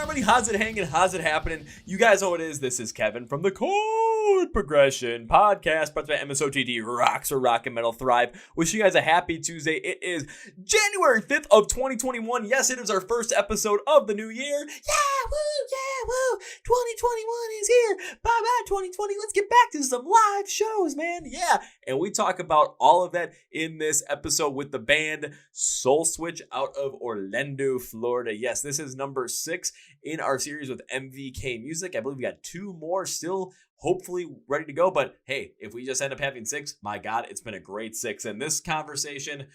everybody? How's it hanging? How's it happening? You guys know what it is. This is Kevin from the Chord Progression podcast, brought to you by MSOTD, Rocks or Rock and Metal Thrive. Wishing you guys a happy Tuesday. It is January 5th of 2021. Yes, it is our first episode of the new year. Yeah, woo. 2021 is here. Bye-bye, 2020. Let's get back to some live shows, man. Yeah. And we talk about all of that in this episode with the band SoulSwitch out of Orlando, Florida. Yes, this is number 6 in our series with MVK Music. I believe we got 2 more still hopefully ready to go. But hey, if we just end up having 6, my God, it's been a great 6. And this conversation,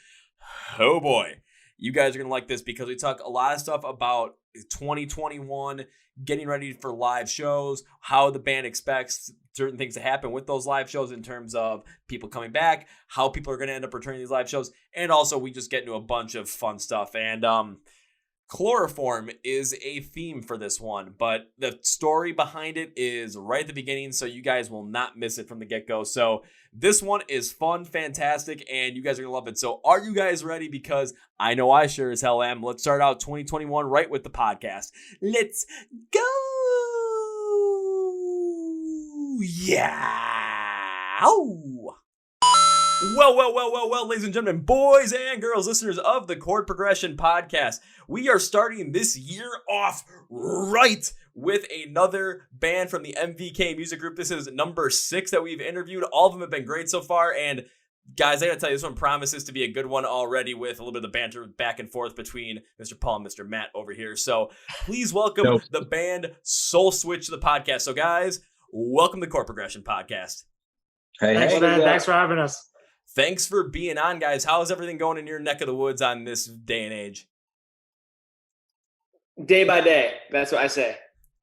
oh boy, you guys are going to like this because we talk a lot of stuff about 2021, getting ready for live shows, how the band expects certain things to happen with those live shows in terms of people coming back, how people are going to end up returning these live shows. And also we just get into a bunch of fun stuff. And Chloroform is a theme for this one, but the story behind it is right at the beginning, so you guys will not miss it from the get-go. So this one is fun, fantastic, and you guys are going to love it. So are you guys ready? Because I know I sure as hell am. Let's start out 2021 right with the podcast. Let's go! Yeah! Oh! Well, ladies and gentlemen, boys and girls, listeners of the Chord Progression podcast, we are starting this year off right with another band from the MVK Music Group. This is number 6 that we've interviewed. All of them have been great so far, and guys, I gotta tell you, this one promises to be a good one already with a little bit of the banter back and forth between Mr. Paul and Mr. Matt over here. So please welcome the band SoulSwitch to the podcast. So guys, welcome to the Chord Progression podcast. Thanks, man. Thanks for having us. Thanks for being on, guys. How is everything going in your neck of the woods on this day and age? Day by day. That's what I say.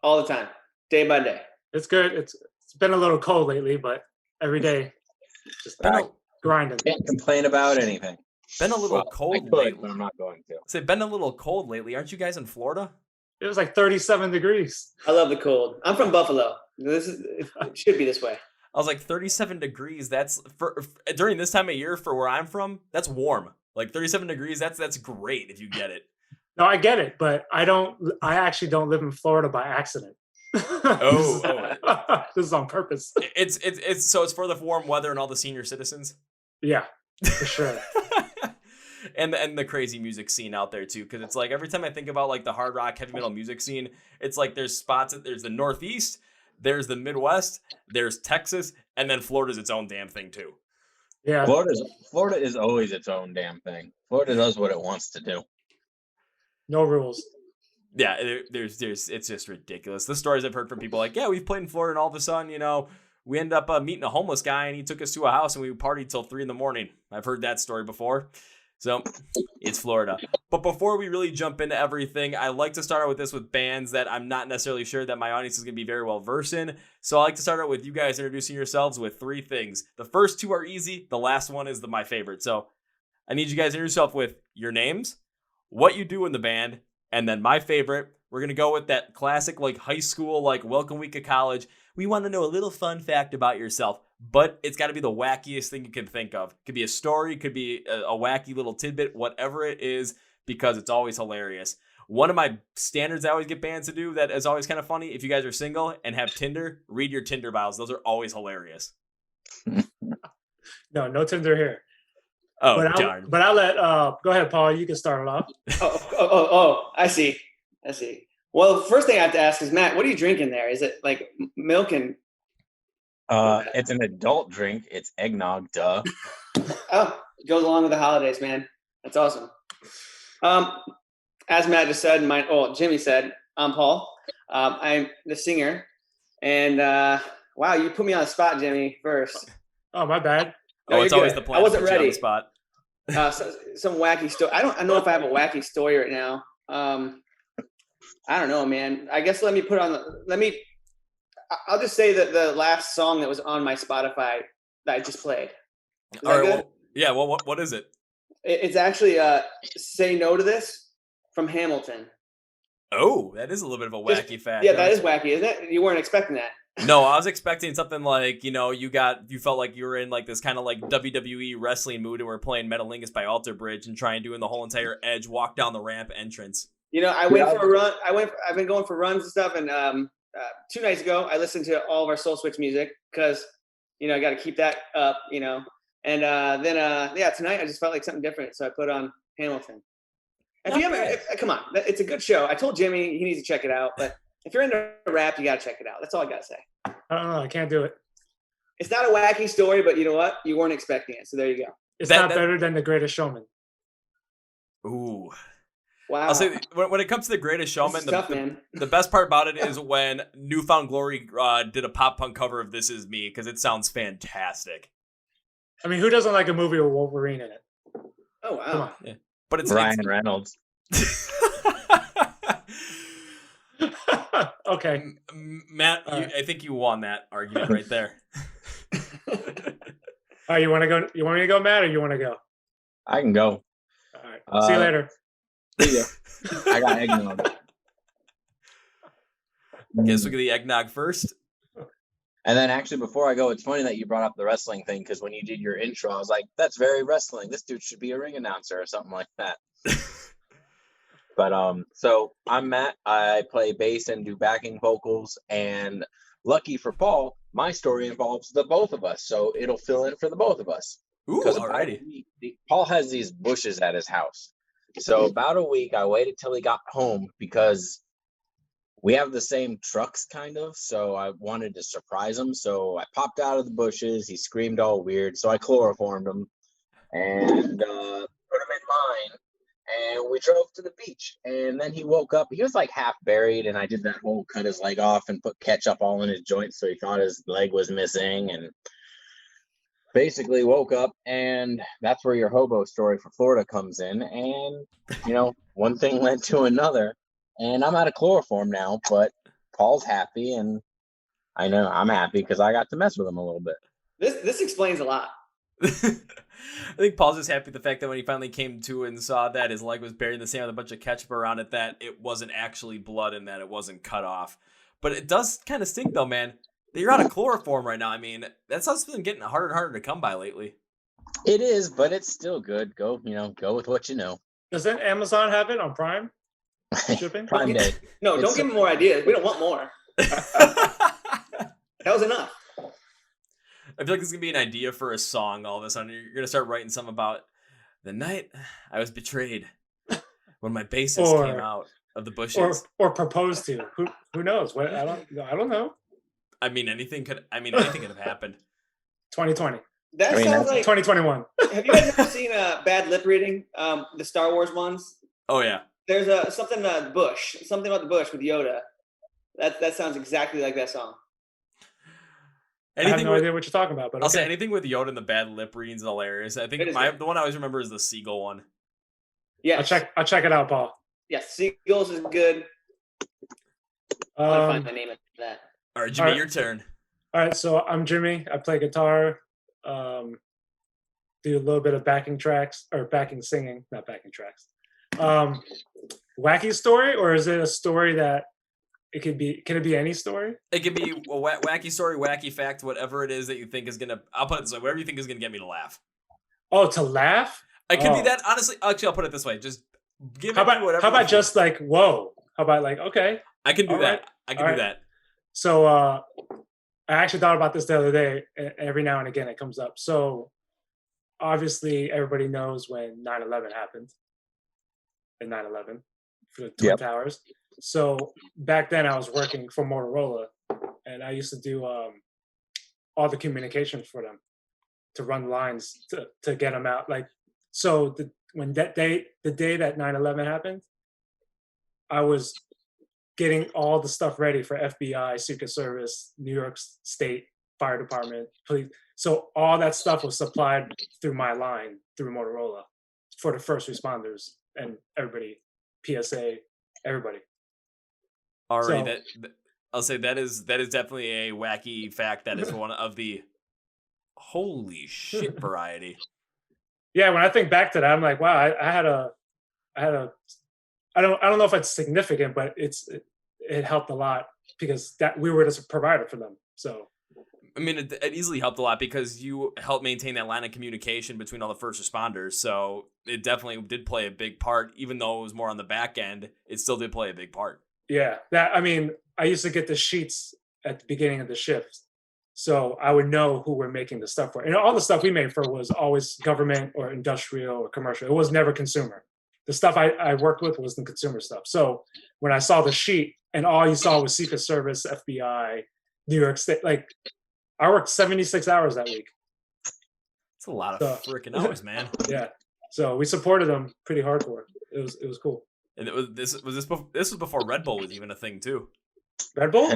All the time. Day by day. It's good. It's been a little cold lately, but every day just grinding. Can't complain about anything. Been a little cold lately. But I'm not going to. Say, been a little cold lately. Aren't you guys in Florida? It was like 37 degrees. I love the cold. I'm from Buffalo. It should be this way. I was like 37 degrees. That's for during this time of year for where I'm from. That's warm. Like 37 degrees. That's great if you get it. No, I get it, but I actually don't live in Florida by accident. Oh. This is on purpose. It's for the warm weather and all the senior citizens. Yeah, for sure. and the crazy music scene out there too, because it's like every time I think about like the hard rock heavy metal music scene, it's like there's spots. There's the Northeast. There's the Midwest, there's Texas, and then Florida's its own damn thing too. Yeah, Florida is always its own damn thing. Florida does what it wants to do. No rules. Yeah, there's it's just ridiculous. The stories I've heard from people like, yeah, we've played in Florida, and all of a sudden, we end up meeting a homeless guy, and he took us to a house, and we partied till 3 a.m. I've heard that story before. So it's Florida. But before we really jump into everything, I like to start out with this with bands that I'm not necessarily sure that my audience is going to be very well versed in. So I like to start out with you guys introducing yourselves with 3 things. The first 2 are easy. The last one is my favorite. So I need you guys to introduce yourself with your names, what you do in the band, and then my favorite. We're going to go with that classic like high school, like welcome week of college. We want to know a little fun fact about yourself. But it's got to be the wackiest thing you can think of. Could be a story, could be a wacky little tidbit, whatever it is, because it's always hilarious. One of my standards I always get bands to do that is always kind of funny, if you guys are single and have Tinder, read your Tinder bios. Those are always hilarious. No Tinder here. Oh, darn. But I'll let, go ahead, Paul, you can start it off. Oh, I see. Well, the first thing I have to ask is, Matt, what are you drinking there? Is it like milk and... It's an adult drink. It's eggnog, duh. Oh, it goes along with the holidays, man. That's awesome. As Matt just said, Jimmy said, I'm Paul. I'm the singer. And wow, you put me on the spot, Jimmy, first. Oh, my bad. No, it's always the plan. I wasn't ready. On the spot. Some wacky story. I don't know if I have a wacky story right now. I don't know, man. I guess I'll just say that the last song that was on my Spotify that I just played. All right. Well, what is it? It's actually Say No to This from Hamilton. Oh, that is a little bit of a wacky fact. Yeah, that is wacky, isn't it? You weren't expecting that. No, I was expecting something like, you felt like you were in like this kind of like WWE wrestling mood and we're playing Metalingus by Alter Bridge and doing the whole entire Edge walk down the ramp entrance. You know, I went for a run. I've been going for runs and stuff. And 2 nights ago, I listened to all of our SoulSwitch music because, you know, I got to keep that up, you know. And then tonight I just felt like something different. So I put on Hamilton. If you haven't, come on, it's a good show. I told Jimmy he needs to check it out. But if you're into rap, you got to check it out. That's all I got to say. I don't know. I can't do it. It's not a wacky story, but you know what? You weren't expecting it. So there you go. It's not better than The Greatest Showman. Ooh. Wow. I'll say when it comes to The Greatest Showman, the best part about it is when Newfound Glory did a pop punk cover of This Is Me, because it sounds fantastic. I mean, who doesn't like a movie with Wolverine in it? Oh, wow. Come on. Yeah. But it's Ryan Reynolds. Okay. Matt, I think you won that argument right there. All right, you want to go? You want me to go, Matt, or you want to go? I can go. All right. See you later. See ya. I got eggnog. Guess we'll get the eggnog first. And then actually, before I go, it's funny that you brought up the wrestling thing, because when you did your intro, I was like, that's very wrestling. This dude should be a ring announcer or something like that. But so I'm Matt. I play bass and do backing vocals. And lucky for Paul, my story involves the both of us. So it'll fill in for the both of us. Ooh, alrighty. Paul has these bushes at his house. So about a week, I waited till he got home because we have the same trucks, kind of. So I wanted to surprise him. So I popped out of the bushes. He screamed all weird. So I chloroformed him and put him in mine. And we drove to the beach. And then he woke up. He was like half buried. And I did that whole cut his leg off and put ketchup all in his joints. So he thought his leg was missing. And basically woke up. And that's where your hobo story for Florida comes in. And, you know, one thing led to another. And I'm out of chloroform now. But Paul's happy. And I know I'm happy because I got to mess with him a little bit. This explains a lot. I think Paul's just happy with the fact that when he finally came to and saw that his leg was buried in the sand with a bunch of ketchup around it, that it wasn't actually blood and that it wasn't cut off. But it does kind of stink, though, man, that you're out of chloroform right now. I mean, that stuff's been getting harder and harder to come by lately. It is, but it's still good. Go with what you know. Doesn't Amazon have it on Prime shipping? Prime Day. No, don't give him more ideas. We don't want more. That was enough. I feel like this is going to be an idea for a song all of a sudden. You're going to start writing something about the night I was betrayed when my bassist came out of the bushes. Or proposed to. Who knows? What I don't know. I mean, anything could have happened. 2020. Sounds like 2021. Have you guys ever seen bad lip reading? The Star Wars ones? Oh, yeah. There's something about the bush with Yoda. That sounds exactly like that song. I have no idea what you're talking about, but I'll say anything with Yoda and the bad lip readings is hilarious. I think the one I always remember is the seagull one. Yeah, I'll check it out, Paul. Yes, seagulls is good. I'll find the name of that. All right, Jimmy, your turn. All right, so I'm Jimmy. I play guitar. Do a little bit of backing singing, not backing tracks. Wacky story, or is it a story that it could be? Can it be any story? It could be a wacky story, wacky fact, whatever it is that you think is gonna. I'll put it this way: whatever you think is gonna get me to laugh. Oh, to laugh? It could be that. Honestly, actually, I'll put it this way: just give me whatever. How about just like whoa? How about like okay? I can do that. Right. I can do that. So I actually thought about this the other day. Every now and again, it comes up. So obviously, everybody knows when 9/11 happened. In 9/11 for the Twin Towers. So back then I was working for Motorola and I used to do all the communications for them to run lines to get them out. Like, so the day that 9/11 happened, I was getting all the stuff ready for FBI, Secret Service, New York State Fire Department, police. So all that stuff was supplied through my line, through Motorola for the first responders and everybody, PSA, everybody. All right, I'll say that is definitely a wacky fact. That is one of the holy shit variety. Yeah, when I think back to that, I'm like, wow, I had a, I don't know if it's significant, but it helped a lot because that we were just a provider for them. So I mean, it easily helped a lot because you helped maintain that line of communication between all the first responders. So it definitely did play a big part, even though it was more on the back end. It still did play a big part. Yeah, I mean, I used to get the sheets at the beginning of the shift, so I would know who we're making the stuff for. And all the stuff we made for was always government or industrial or commercial. It was never consumer. The stuff I worked with was the consumer stuff. So when I saw the sheet and all you saw was Secret Service, FBI, New York State, like I worked 76 hours that week. It's a lot of freaking hours, man. Yeah. So we supported them pretty hardcore. It was cool. And this was before Red Bull was even a thing too. Red Bull?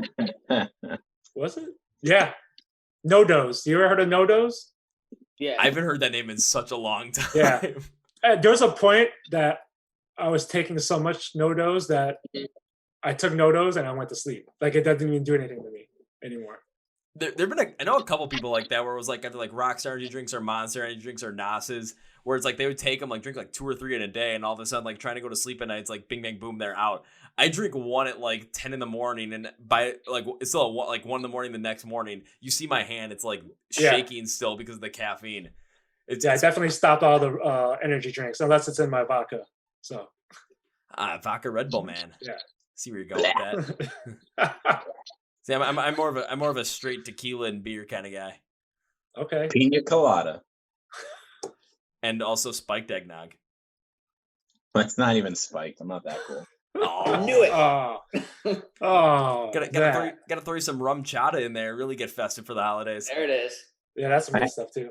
Was it? Yeah. No-Dose. You ever heard of No-Dose? Yeah. I haven't heard that name in such a long time. Yeah. There was a point that I was taking so much No-Dose that I took No-Dose and I went to sleep. Like it doesn't even do anything to me anymore. There've been I know a couple people like that where it was like either like Rockstar energy drinks or Monster energy drinks or NOS's, where it's like they would take them, like drink like 2 or 3 in a day, and all of a sudden like trying to go to sleep at night, it's like bing bang boom, they're out. I drink one at like 10 in the morning, and by like it's still like 1 in the morning the next morning, you see my hand, it's like shaking still because of the caffeine. I definitely stopped all the energy drinks unless it's in my vodka. So vodka Red Bull, man. Yeah. See where you're going with that. See, I'm more of a straight tequila and beer kind of guy. Okay. Pina colada. And also spiked eggnog. It's not even spiked. I'm not that cool. Oh, I knew it. Gotta throw you some rum chata in there. Really get festive for the holidays. There it is. Yeah, that's some good stuff too.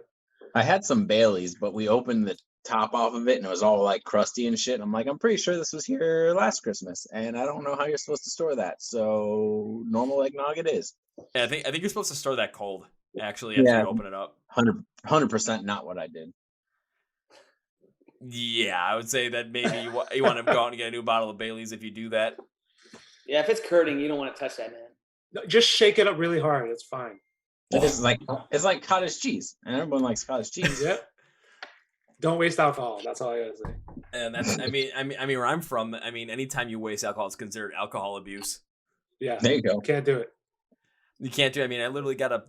I had some Baileys, but we opened the top off of it and it was all like crusty and shit. I'm like, I'm pretty sure this was here last Christmas, and I don't know how you're supposed to store that. So normal eggnog it is. Yeah, I think you're supposed to store that cold. Actually, after you open it up. 100% not what I did. Yeah, I would say that maybe you want to go out and get a new bottle of Bailey's if you do that. Yeah, if it's curding, you don't want to touch that, man. No, just shake it up really hard. It's fine. It's like cottage cheese, and everyone likes cottage cheese. Yeah. Don't waste alcohol. That's all I gotta say. And that's I mean where I'm from, anytime you waste alcohol, it's considered alcohol abuse. Yeah. There you go. Can't do it. You can't do. I literally got a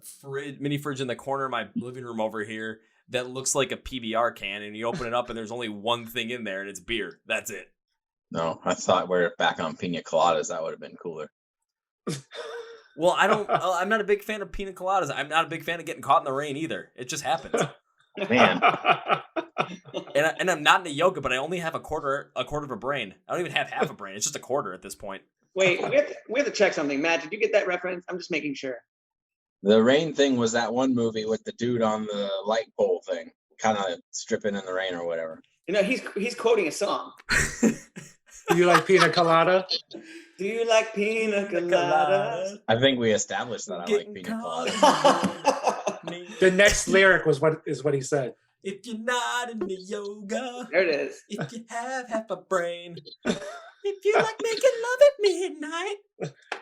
mini fridge in the corner of my living room over here that looks like a PBR can, and you open it up and there's only one thing in there, and it's beer. That's it. No, I thought we're back on pina coladas. That would have been cooler. Well, I'm not a big fan of pina coladas. I'm not a big fan of getting caught in the rain either. It just happens. Man. And I'm not into yoga, but I only have a quarter of a brain. I don't even have half a brain. It's just a quarter at this point. Wait, we have to check something. Matt, did you get that reference? I'm just making sure. The rain thing was that one movie with the dude on the light pole thing, kind of stripping in the rain or whatever. You know, he's quoting a song. Do you like pina colada? Do you like pina coladas? I think we established that I like pina coladas. The next lyric was what he said. If you're not into yoga, There it is. if you have half a brain, if you like making love at midnight.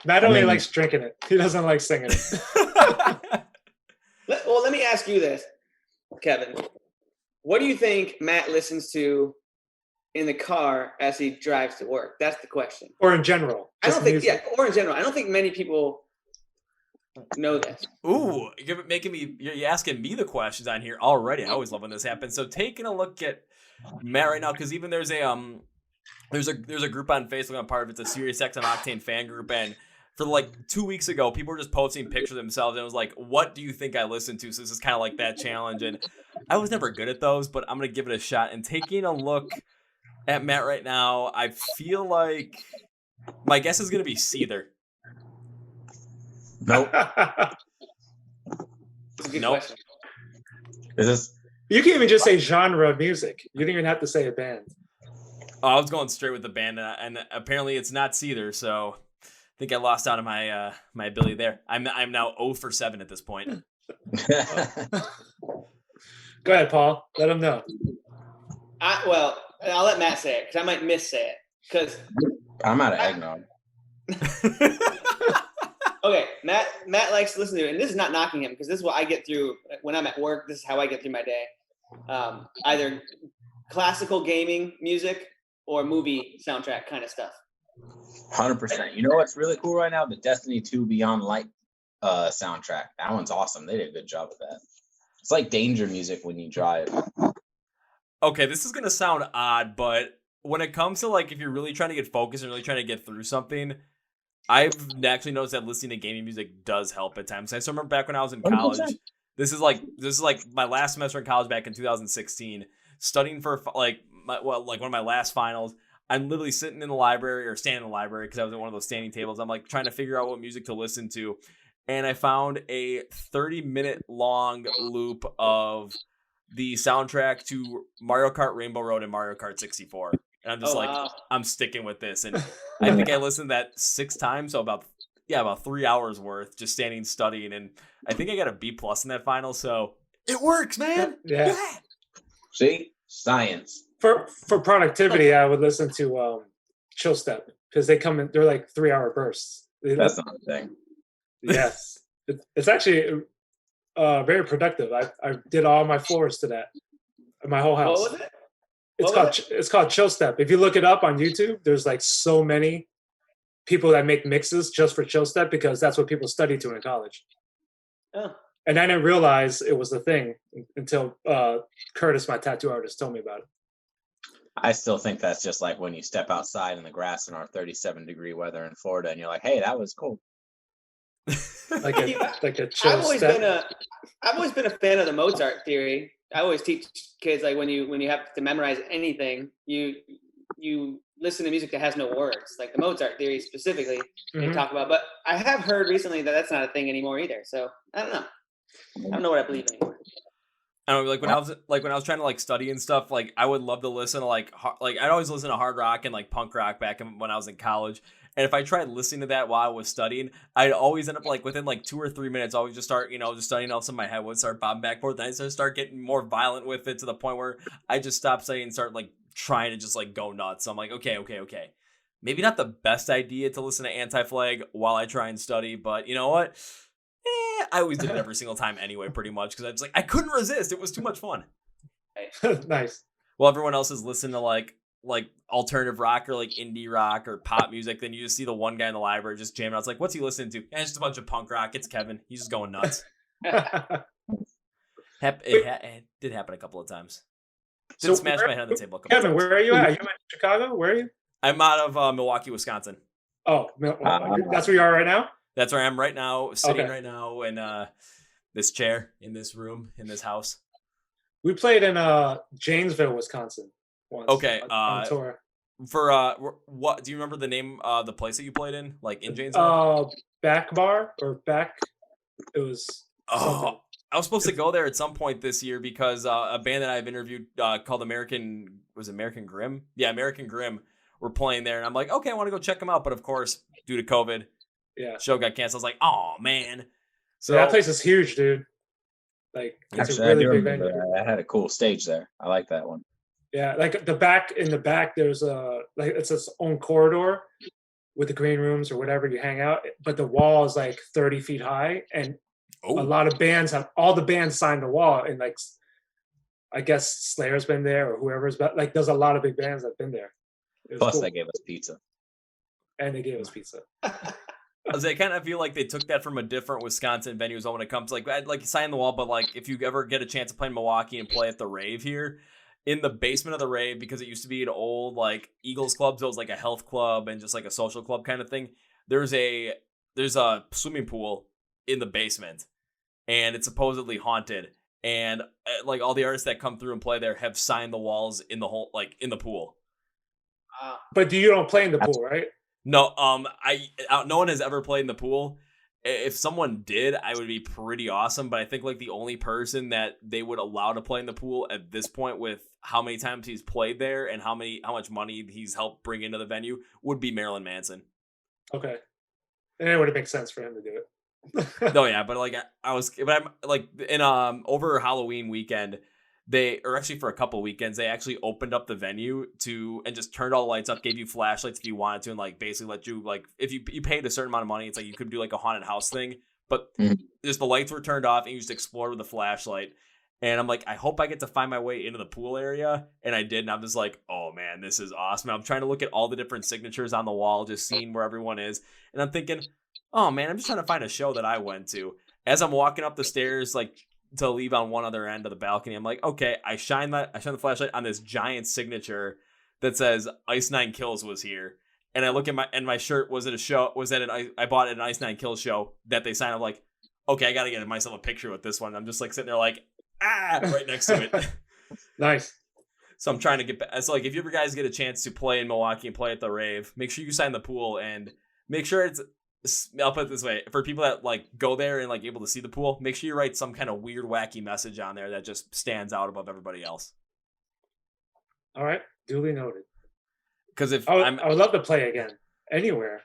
Matt only likes drinking it. He doesn't like singing it. Well, let me ask you this, Kevin. What do you think Matt listens to in the car as he drives to work? That's the question. Or in general. I don't think, or in general. I don't think many people know this. Ooh, you're asking me the questions on here already. I always love when this happens. So taking a look at Matt right now, because even there's a group on Facebook I'm part of. It's a Sirius XM Octane fan group, and for like 2 weeks ago, people were just posting pictures of themselves, and it was like, what do you think I listen to? So this is kind of like that challenge, and I was never good at those, but I'm gonna give it a shot. And taking a look at Matt right now, I feel like my guess is gonna be Seether. Nope. That's a good question. Is this? You can even just say genre of music. You don't even have to say a band. Oh, I was going straight with the band, and apparently it's not Seether, so I think I lost out on my my ability there. I'm now 0 for 7 at this point. Go ahead, Paul. Let him know. Well, I'll let Matt say it because I might miss-say it. Because I'm out of eggnog. okay, Matt likes to listen to it, and this is not knocking him because this is what I get through when I'm at work. This is how I get through my day. Either classical gaming music or movie soundtrack kind of stuff. 100%. You know what's really cool right now? The Destiny 2 Beyond Light soundtrack. That one's awesome. They did a good job with that. It's like danger music when you drive. Okay, this is gonna sound odd, but when it comes to like if you're really trying to get focused and really trying to get through something, I've actually noticed that listening to gaming music does help at times. I still remember back when I was in college. 100%. This is like my last semester in college back in 2016, studying for like one of my last finals. I'm literally sitting in the library or standing in the library because I was at one of those standing tables. I'm like trying to figure out what music to listen to, and I found a 30-minute long loop of the soundtrack to Mario Kart Rainbow Road and Mario Kart 64. And I'm just wow. I'm sticking with this. And I think I listened to that 6 times, so about 3 hours worth, just standing studying. And I think I got a B+ in that final, so it works, man. Yeah. See? Science. For productivity, I would listen to Chill Step because they're like 3-hour bursts. That's not a thing. Yes. It's actually very productive. I did all my floors to that, my whole house. What was it? It's called Chill Step. If you look it up on YouTube, there's like so many people that make mixes just for Chill Step because that's what people study to in college. Oh. And I didn't realize it was a thing until Curtis, my tattoo artist, told me about it. I still think that's just like when you step outside in the grass in our 37-degree weather in Florida and you're like, hey, that was cool. Like a chill I've always step. been a fan of the Mozart theory. I always teach kids like when you have to memorize anything, you listen to music that has no words, like the Mozart theory specifically. They talk about. But I have heard recently that that's not a thing anymore either. So I don't know. I don't know what I believe anymore. I don't know, like when I was trying to like study and stuff, like I would love to listen to like I'd always listen to hard rock and like punk rock back when I was in college. And if I tried listening to that while I was studying, I'd always end up like within like 2 or 3 minutes, I would just start, just studying else in my head would start bobbing back and forth. And I just start getting more violent with it to the point where I just stopped studying and start like trying to just like go nuts. So I'm like, okay. Maybe not the best idea to listen to Anti-Flag while I try and study, but you know what? I always did it every single time anyway, pretty much, because I was like, I couldn't resist. It was too much fun. Nice. Well, everyone else is listening to like alternative rock or like indie rock or pop music. Then you just see the one guy in the library just jamming out. It's like, what's he listening to? And it's just a bunch of punk rock. It's Kevin. He's just going nuts. It did happen a couple of times. Did smash my head on the table a couple Kevin, of times. where are you at? Are you in Chicago? Where are you? I'm out of Milwaukee, Wisconsin. Oh, that's where you are right now? That's where I am right now, sitting right now in this chair, in this room, in this house. We played in Janesville, Wisconsin once. Okay. On tour. For what do you remember the name of the place that you played in? Like in Janesville? Back Bar or Back. It was. I was supposed to go there at some point this year because a band that I've interviewed called American Grim? Yeah, American Grim were playing there, and I'm like, okay, I want to go check them out, but of course, due to COVID, show got canceled. I was like, oh man. So that place is huge, dude. Like it's actually, a really big venue. I had a cool stage there. I like that one. Yeah, like in the back, there's it's its own corridor with the green rooms or whatever you hang out. But the wall is like 30 feet high, and a lot of bands all the bands signed the wall. And like, I guess Slayer's been there or whoever's, but like, there's a lot of big bands that've been there. Plus, cool. they gave us pizza. And they gave us pizza. I kind of feel like they took that from a different Wisconsin venues when it comes to like sign the wall, but like if you ever get a chance to play in Milwaukee and play at the Rave here, in the basement of the Rave, because it used to be an old like Eagles club, so it was like a health club and just like a social club kind of thing. There's a swimming pool in the basement, and it's supposedly haunted. And like all the artists that come through and play there have signed the walls in the whole in the pool. But you don't play in the pool, right? No, no one has ever played in the pool. If someone did, I would be pretty awesome. But I think like the only person that they would allow to play in the pool at this point, with how many times he's played there and how much money he's helped bring into the venue, would be Marilyn Manson. Okay, and it would make sense for him to do it. No, yeah, but like I'm like in over Halloween weekend. For a couple weekends, they actually opened up the venue and just turned all the lights up, gave you flashlights if you wanted to, and like basically let you, like, if you paid a certain amount of money, it's like you could do like a haunted house thing, but just the lights were turned off and you just explored with a flashlight. And I'm like, I hope I get to find my way into the pool area, and I did, and I'm just like, oh man, this is awesome. I'm trying to look at all the different signatures on the wall, just seeing where everyone is, and I'm thinking, Oh man, I'm just trying to find a show that I went to. As I'm walking up the stairs, like to leave on one other end of the balcony, I'm like, okay, I shine the flashlight on this giant signature that says Ice Nine Kills was here. And I look at my shirt was at a show, was at I bought at an Ice Nine Kills show that they signed. I'm like, okay, I gotta get myself a picture with this one. I'm just like sitting there like, right next to it. Nice. So I'm trying to get back. So like, if you ever guys get a chance to play in Milwaukee and play at the rave, make sure you sign the pool and make sure it's, I'll put it this way, for people that like go there and like able to see the pool, make sure you write some kind of weird, wacky message on there that just stands out above everybody else. All right, duly noted. Because if I would love to play again anywhere.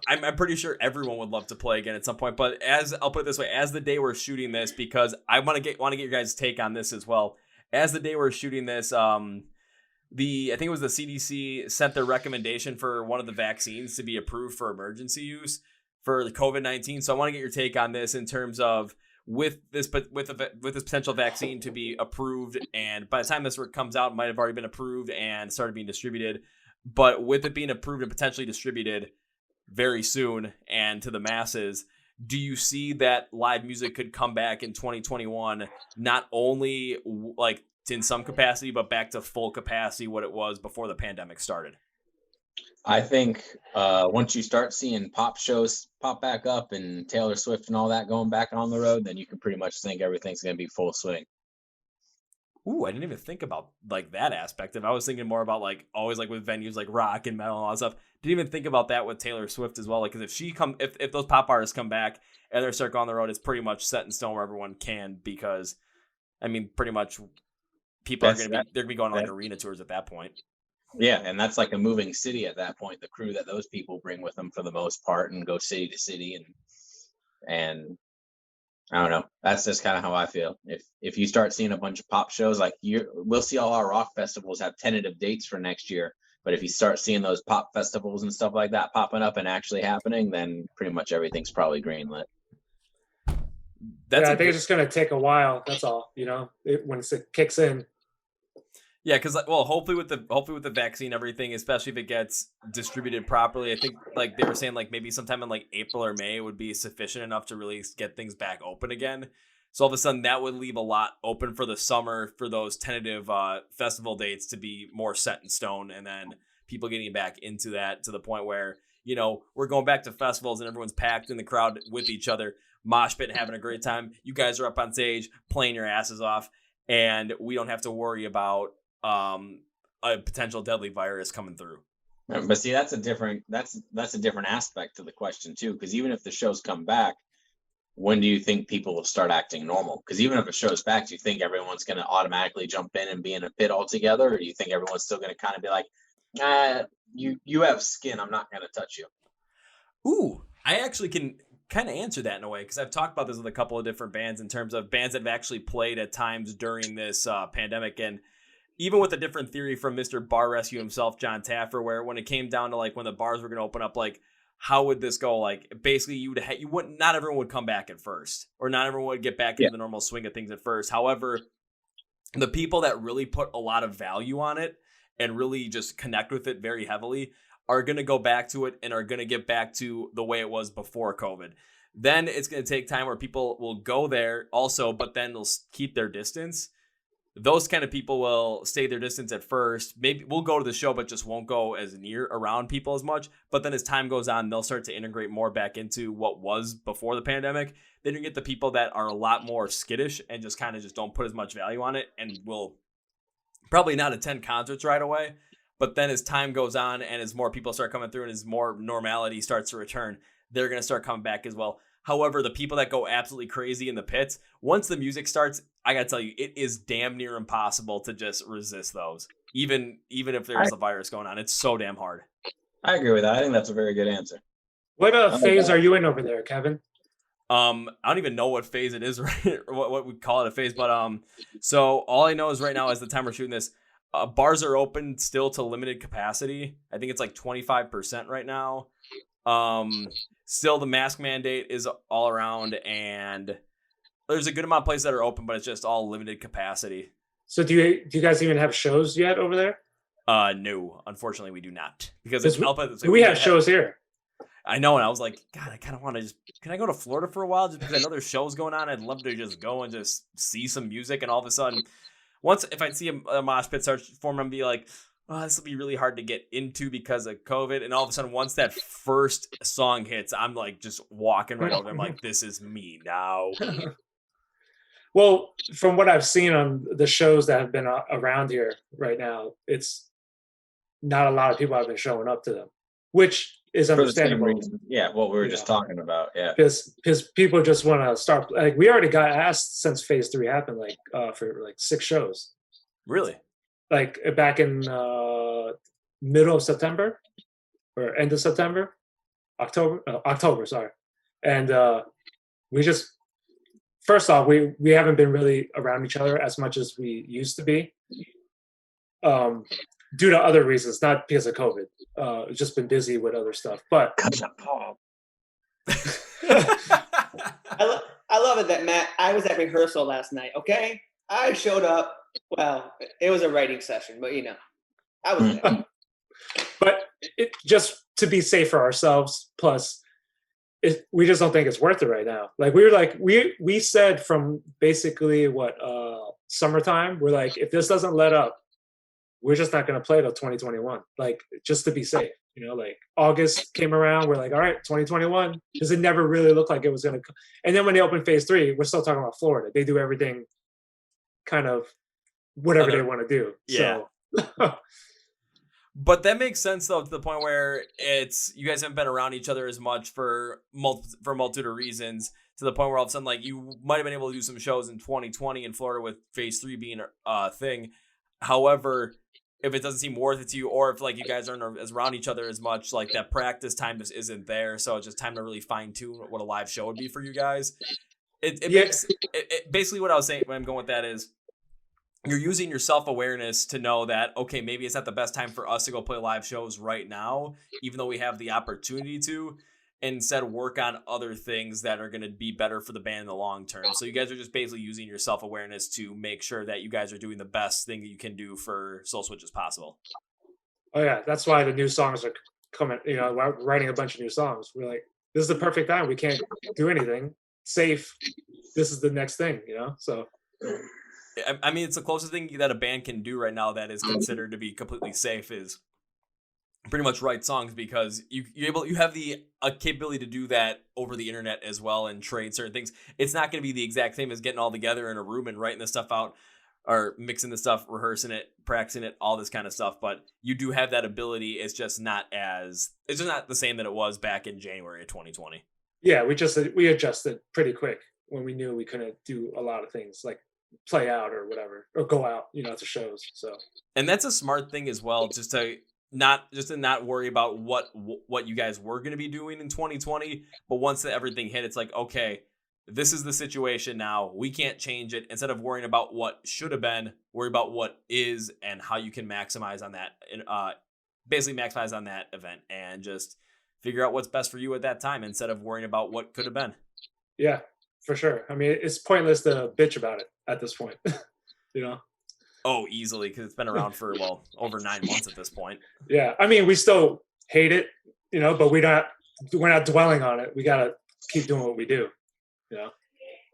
I'm pretty sure everyone would love to play again at some point. But as I'll put it this way, as the day we're shooting this, because I want to get your guys' take on this as well. As the day we're shooting this, I think it was the CDC sent their recommendation for one of the vaccines to be approved for emergency use for the COVID-19. So I want to get your take on this in terms of with this potential vaccine to be approved, and by the time this work comes out, it might have already been approved and started being distributed. But with it being approved and potentially distributed very soon and to the masses, do you see that live music could come back in 2021, not only like in some capacity, but back to full capacity what it was before the pandemic started? I think once you start seeing pop shows pop back up and Taylor Swift and all that going back on the road, then you can pretty much think everything's going to be full swing. Ooh, I didn't even think about like that aspect. If I was thinking more about like always like with venues like rock and metal and all that stuff, didn't even think about that with Taylor Swift as well. Like, because if those pop artists come back and they start going on the road, it's pretty much set in stone where everyone can, because I mean, pretty much people they're gonna be going on like arena tours at that point. Yeah, and that's like a moving city at that point. The crew that those people bring with them for the most part, and go city to city, and I don't know. That's just kind of how I feel. If you start seeing a bunch of pop shows, like we'll see all our rock festivals have tentative dates for next year. But if you start seeing those pop festivals and stuff like that popping up and actually happening, then pretty much everything's probably greenlit. I think it's just going to take a while. That's all. When it kicks in. Yeah, because hopefully with the vaccine, everything, especially if it gets distributed properly, I think like they were saying like maybe sometime in like April or May would be sufficient enough to really get things back open again. So all of a sudden that would leave a lot open for the summer for those tentative festival dates to be more set in stone, and then people getting back into that to the point where we're going back to festivals and everyone's packed in the crowd with each other, mosh pit, having a great time. You guys are up on stage playing your asses off, and we don't have to worry about a potential deadly virus coming through. But see, that's a different aspect to the question too, because even if the shows come back, when do you think people will start acting normal? Because even if a show's back, do you think everyone's going to automatically jump in and be in a pit altogether, or do you think everyone's still going to kind of be like, you have skin, I'm not going to touch you? Ooh, I actually can kind of answer that in a way, because I've talked about this with a couple of different bands in terms of bands that have actually played at times during this pandemic, and even with a different theory from Mr. Bar Rescue himself, John Taffer, where when it came down to like when the bars were going to open up, like how would this go? Like basically not everyone would come back at first, or not everyone would get back into the normal swing of things at first. However, the people that really put a lot of value on it and really just connect with it very heavily are going to go back to it and are going to get back to the way it was before COVID. Then it's going to take time where people will go there also, but then they'll keep their distance. Those kind of people will stay their distance at first. Maybe we'll go to the show, but just won't go as near around people as much. But then as time goes on, they'll start to integrate more back into what was before the pandemic. Then you get the people that are a lot more skittish and just kind of just don't put as much value on it and will probably not attend concerts right away. But then as time goes on and as more people start coming through and as more normality starts to return, they're going to start coming back as well. However, the people that go absolutely crazy in the pits, once the music starts, I got to tell you, it is damn near impossible to just resist those. Even if there's a virus going on, it's so damn hard. I agree with that. I think that's a very good answer. What phase are you in over there, Kevin? I don't even know what phase it is, right? Or what we call it a phase. But so all I know is right now, as the time we're shooting this, bars are open still to limited capacity. I think it's like 25% right now. Still, the mask mandate is all around, and there's a good amount of places that are open, but it's just all limited capacity. So do you guys even have shows yet over there? No, unfortunately we do not, because we have shows here. I know, and I was like, God, I kind of want to can I go to Florida for a while just because I know there's shows going on. I'd love to just go and just see some music, and all of a sudden, if I see a mosh pit start forming, I'm be like, oh, this will be really hard to get into because of COVID. And all of a sudden, once that first song hits, I'm like just walking right over. I'm like, this is me now. Well, from what I've seen on the shows that have been around here right now, it's not a lot of people have been showing up to them, which is For the same understandable. reason. Yeah, what we were just talking about. Yeah. Because people just want to start. Like, we already got asked since phase 3 happened, like for like 6 shows. Really? Like back in middle of September or end of September, October, sorry. And we just, first off, we haven't been really around each other as much as we used to be, due to other reasons, not because of COVID. It's just been busy with other stuff. But I love it that Matt, I was at rehearsal last night, okay? I showed up. Well, it was a writing session, but I was there. But just to be safe for ourselves, plus we just don't think it's worth it right now. Like, we said from basically summertime, we're like, if this doesn't let up, we're just not going to play till 2021, like, just to be safe. Like, August came around, we're like, all right, 2021, because it never really looked like it was going to. And then when they opened phase 3, we're still talking about Florida. They do everything kind of whatever they want to do. Yeah. So. But that makes sense, though, to the point where you guys haven't been around each other as much for a multitude of reasons, to the point where all of a sudden, like, you might have been able to do some shows in 2020 in Florida with phase 3 being a thing. However, if it doesn't seem worth it to you, or if like you guys aren't as around each other as much, like that practice time just isn't there. So it's just time to really fine tune what a live show would be for you guys. It makes basically what I was saying when I'm going with that is, you're using your self-awareness to know that, okay, maybe it's not the best time for us to go play live shows right now, even though we have the opportunity to, and instead work on other things that are going to be better for the band in the long term. So you guys are just basically using your self-awareness to make sure that you guys are doing the best thing that you can do for SoulSwitch as possible. Oh yeah, that's why the new songs are coming. We're writing a bunch of new songs. We're like, this is the perfect time. We can't do anything safe. This is the next thing, so. I mean, it's the closest thing that a band can do right now that is considered to be completely safe is pretty much write songs, because you have the capability to do that over the internet as well and trade certain things. It's not going to be the exact same as getting all together in a room and writing the stuff out, or mixing the stuff, rehearsing it, practicing it, all this kind of stuff. But you do have that ability. It's just not the same that it was back in January of 2020. Yeah, we adjusted pretty quick when we knew we couldn't do a lot of things like play out or whatever, or go out, to shows. So, and that's a smart thing as well, just to not worry about what you guys were going to be doing in 2020, but once everything hit, it's like, okay, this is the situation now, we can't change it. Instead of worrying about what should have been, worry about what is and how you can maximize on that, and basically maximize on that event, and just figure out what's best for you at that time instead of worrying about what could have been. Yeah, for sure. I mean, it's pointless to bitch about it at this point. Oh, easily, because it's been around for over 9 months at this point. Yeah, I mean, we still hate it, but we're not dwelling on it. We gotta keep doing what we do.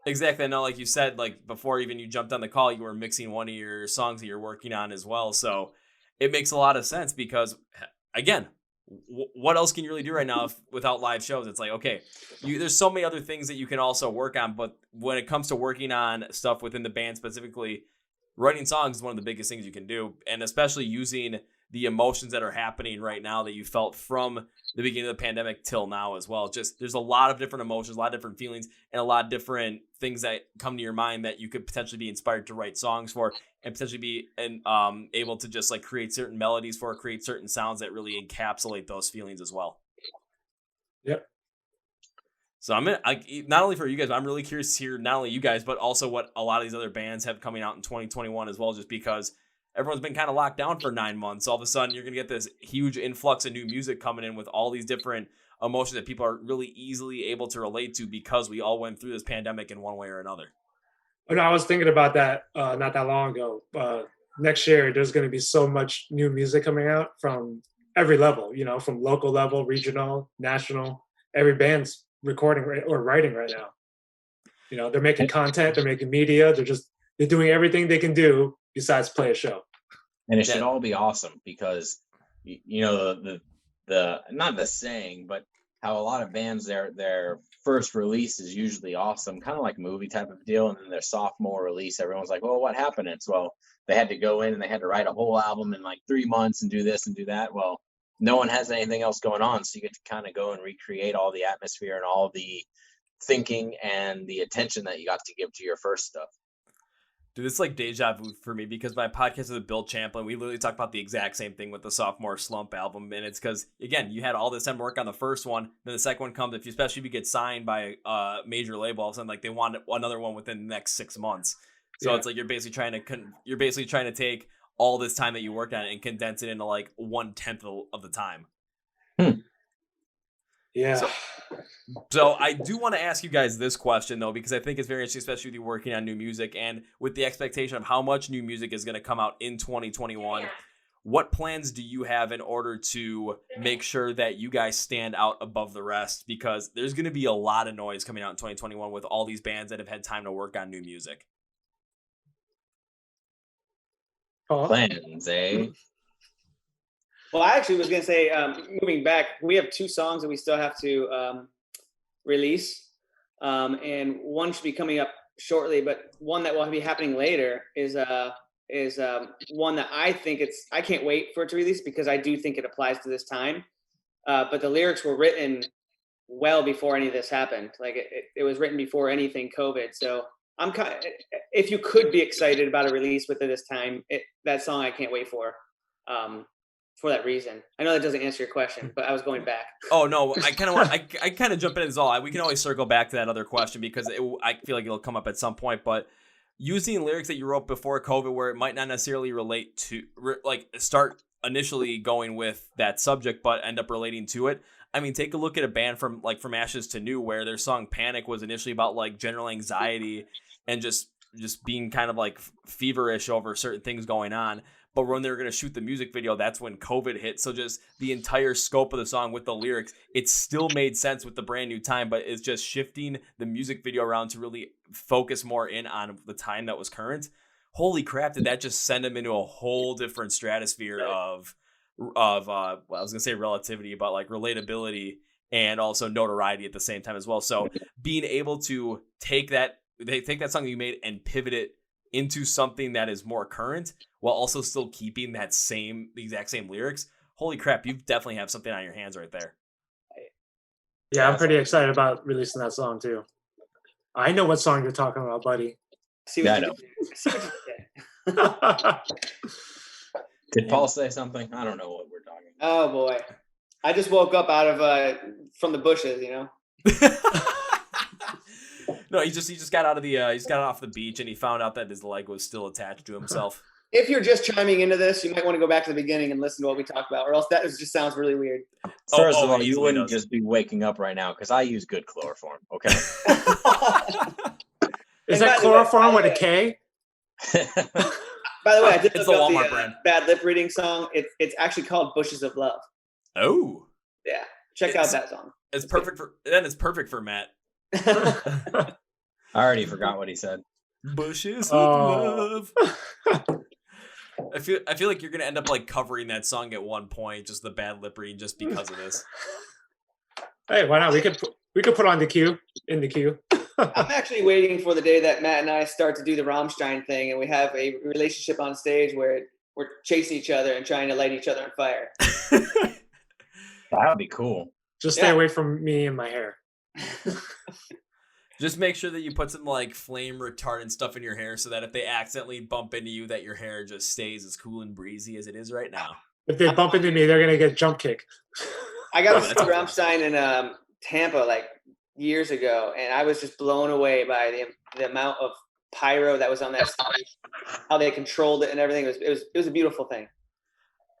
Exactly. I know, like you said, like before even you jumped on the call, you were mixing one of your songs that you're working on as well. So it makes a lot of sense, because again, what else can you really do right now without live shows? It's like, okay, there's so many other things that you can also work on, but when it comes to working on stuff within the band specifically, writing songs is one of the biggest things you can do, and especially using the emotions that are happening right now that you felt from the beginning of the pandemic till now as well. Just there's a lot of different emotions, a lot of different feelings, and a lot of different things that come to your mind that you could potentially be inspired to write songs for, and potentially be able to just like create certain melodies for, create certain sounds that really encapsulate those feelings as well. Yep. So not only for you guys, but I'm really curious to hear not only you guys, but also what a lot of these other bands have coming out in 2021 as well, just because everyone's been kind of locked down for 9 months. All of a sudden, you're going to get this huge influx of new music coming in with all these different emotions that people are really easily able to relate to, because we all went through this pandemic in one way or another. And I was thinking about that not that long ago. Next year, there's going to be so much new music coming out from every level, from local level, regional, national. Every band's recording or writing right now. They're making content, they're making media, they're doing everything they can do besides play a show. And it should all be awesome because, the not the saying, but how a lot of bands, their first release is usually awesome, kind of like movie type of deal. And then their sophomore release, everyone's like, well, what happened? It's, well, they had to go in and they had to write a whole album in like 3 months and do this and do that. Well, no one has anything else going on. So you get to kind of go and recreate all the atmosphere and all the thinking and the attention that you got to give to your first stuff. Dude, it's like deja vu for me because my podcast with Bill Champlin, we literally talked about the exact same thing with the Sophomore Slump album. And it's because, again, you had all this time to work on the first one. Then the second one comes, especially if you get signed by a major label, all of a sudden, like, they want another one within the next 6 months. So It's like you're basically trying to take all this time that you worked on it and condense it into like 1/10 of the time. Yeah. So I do want to ask you guys this question, though, because I think it's very interesting, especially with you working on new music and with the expectation of how much new music is going to come out in 2021. What plans do you have in order to make sure that you guys stand out above the rest? Because there's going to be a lot of noise coming out in 2021 with all these bands that have had time to work on new music. Plans, eh? Well, I actually was going to say, moving back, we have 2 songs that we still have to release. And one should be coming up shortly, but one that will be happening later is one that I can't wait for it to release because I do think it applies to this time. But the lyrics were written well before any of this happened. Like it was written before anything COVID. So I'm if you could be excited about a release within this time, that song I can't wait for that reason. I know that doesn't answer your question, but I was going back. Oh no, I kind of jump in as all. We can always circle back to that other question because I feel like it'll come up at some point. But using lyrics that you wrote before COVID, where it might not necessarily relate to, like, start initially going with that subject, but end up relating to it. I mean, take a look at a band from Ashes to New, where their song "Panic" was initially about like general anxiety and just being kind of like feverish over certain things going on. But when they were going to shoot the music video, that's when COVID hit. So just the entire scope of the song with the lyrics, it still made sense with the brand new time, but it's just shifting the music video around to really focus more in on the time that was current. Holy crap, did that just send them into a whole different stratosphere of well, I was going to say relativity, but like relatability and also notoriety at the same time as well. So being able to take that song that you made and pivot it into something that is more current while also still keeping the exact same lyrics. Holy crap, you definitely have something on your hands right there. Yeah, I'm pretty excited about releasing that song too. I know what song you're talking about, buddy. I know. Did Paul say something? I don't know what we're talking about. Oh boy. I just woke up out of from the bushes, No, he just got out of the he just got off the beach and he found out that his leg was still attached to himself. If you're just chiming into this, you might want to go back to the beginning and listen to what we talked about, or else that just sounds really weird. First of all, you wouldn't just be waking up right now because I use good chloroform. Okay. Is that chloroform with a K? By the way, I did it's look the up Walmart the brand. Bad Lip Reading song. It's actually called "Bushes of Love." Oh. Yeah, check out that song. It's perfect for Matt. I already forgot what he said. Bushes of love. I feel like you're gonna end up like covering that song at one point, just the Bad Lip Reading, just because of this. Hey, why not? We could put on the queue in the queue. I'm actually waiting for the day that Matt and I start to do the Rammstein thing, and we have a relationship on stage where we're chasing each other and trying to light each other on fire. That would be cool. Just stay away from me and my hair. Just make sure that you put some like flame retardant stuff in your hair so that if they accidentally bump into you, that your hair just stays as cool and breezy as it is right now. If they bump into me, they're gonna get jump kick. I got to see Rammstein in Tampa like years ago, and I was just blown away by the amount of pyro that was on that stage, how they controlled it and everything. It was a beautiful thing.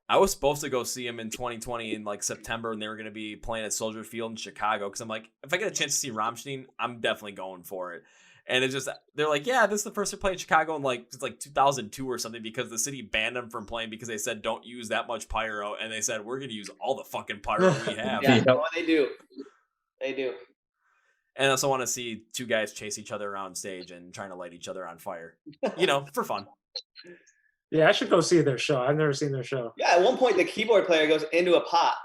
I was supposed to go see him in 2020 in like September, and they were going to be playing at Soldier Field in Chicago. Because I'm like, if I get a chance to see Rammstein, I'm definitely going for it. And it's just, they're like, yeah, this is the first they played in Chicago in like 2002 or something, because the city banned them from playing because they said don't use that much pyro, and they said we're gonna use all the fucking pyro we have. Yeah, oh, they do. And I also want to see two guys chase each other around stage and trying to light each other on fire, for fun. Yeah, I should go see their show. I've never seen their show. Yeah, at one point the keyboard player goes into a pot,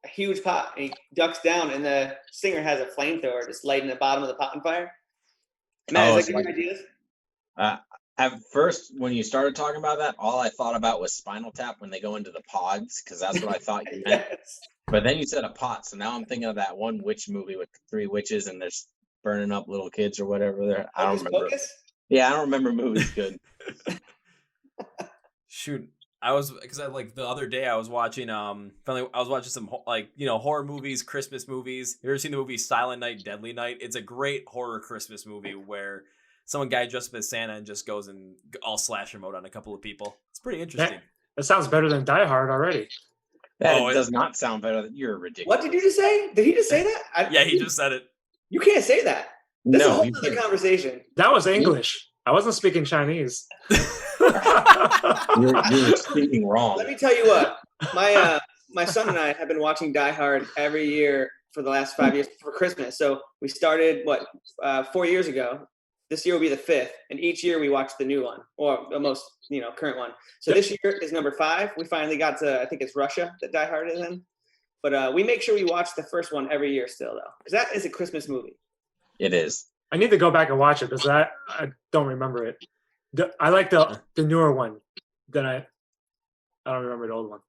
a huge pot, and he ducks down, and the singer has a flamethrower just lighting the bottom of the pot on fire. Matt, is that giving ideas? At first, when you started talking about that, all I thought about was Spinal Tap when they go into the pods, because that's what I thought you meant. Yes. But then you said a pot, so now I'm thinking of that one witch movie with 3 witches and they're burning up little kids or whatever. I don't remember. Focus? Yeah, I don't remember movies good. Shoot, because the other day I was watching some horror movies, Christmas movies. You ever seen the movie Silent Night, Deadly Night? It's a great horror Christmas movie where some guy dressed up as Santa and just goes in all slasher mode on a couple of people. It's pretty interesting. That sounds better than Die Hard already. It does not sound better. You're ridiculous. What did you just say? Did he just say that? Yeah, he just said it. You can't say that. That's a No, whole other conversation. That was English. I wasn't speaking Chinese. you're speaking wrong. Let me tell you what. My son and I have been watching Die Hard every year for the last 5 years for Christmas. So we started 4 years ago. This year will be the 5th, and each year we watch the new one, or the most current one. So this year is number 5. We finally got to, I think it's Russia that Die Hard is in. But we make sure we watch the first one every year still, though, because that is a Christmas movie. It is. I need to go back and watch it because I don't remember it. I like the newer one. Then I don't remember the old one.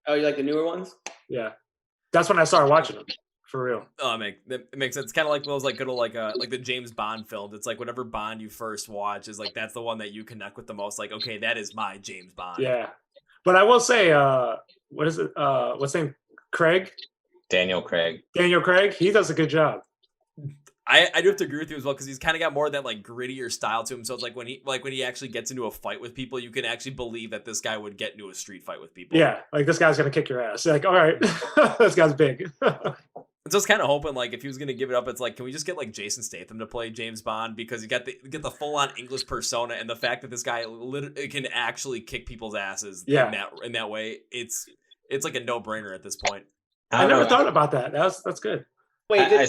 Oh, you like the newer ones? Yeah, that's when I started watching them for real. Oh, it makes sense. It's kind of like those good old like the James Bond films. It's like whatever Bond you first watch is like that's the one that you connect with the most. Like, okay, that is my James Bond. Yeah, but I will say, what is it? What's his name? Craig. Daniel Craig. He does a good job. I do have to agree with you as well because he's kind of got more of that like grittier style to him. So it's like when he actually gets into a fight with people, you can actually believe that this guy would get into a street fight with people. Yeah, like this guy's gonna kick your ass. Like, all right, this guy's big. So I was kind of hoping like if he was gonna give it up, it's like can we just get like Jason Statham to play James Bond because you get the full on English persona and the fact that this guy literally can actually kick people's asses. Yeah. in that way, it's like a no brainer at this point. I never thought about that. That's good. Wait, I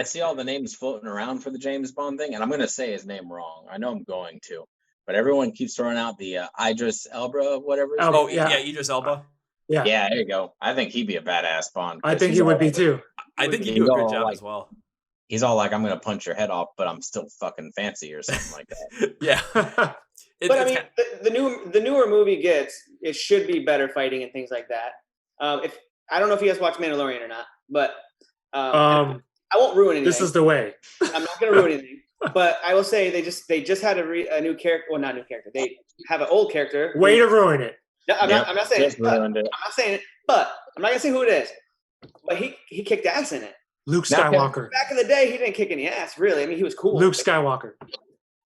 see all the names floating around for the James Bond thing, and I'm going to say his name wrong. I know I'm going to, but everyone keeps throwing out the Idris Elba, whatever. Idris Elba. Yeah, there you go. I think he'd be a badass Bond. I think he would be too. I think he'd do a good job as well. He's all like, "I'm going to punch your head off, but I'm still fucking fancy" or something like that. Yeah. But I mean, the newer movie it should be better fighting and things like that. If I don't know if you guys watch Mandalorian or not, but I won't ruin anything. This is the way. I'm not going to ruin anything, but I will say they just had a new character. Well, not new character. They have an old character. Way to ruin it. No, I'm not saying it. I'm not saying it. But I'm not going to say who it is. But he kicked ass in it. Luke Skywalker. Back in the day, he didn't kick any ass. Really, I mean, he was cool. Luke Skywalker.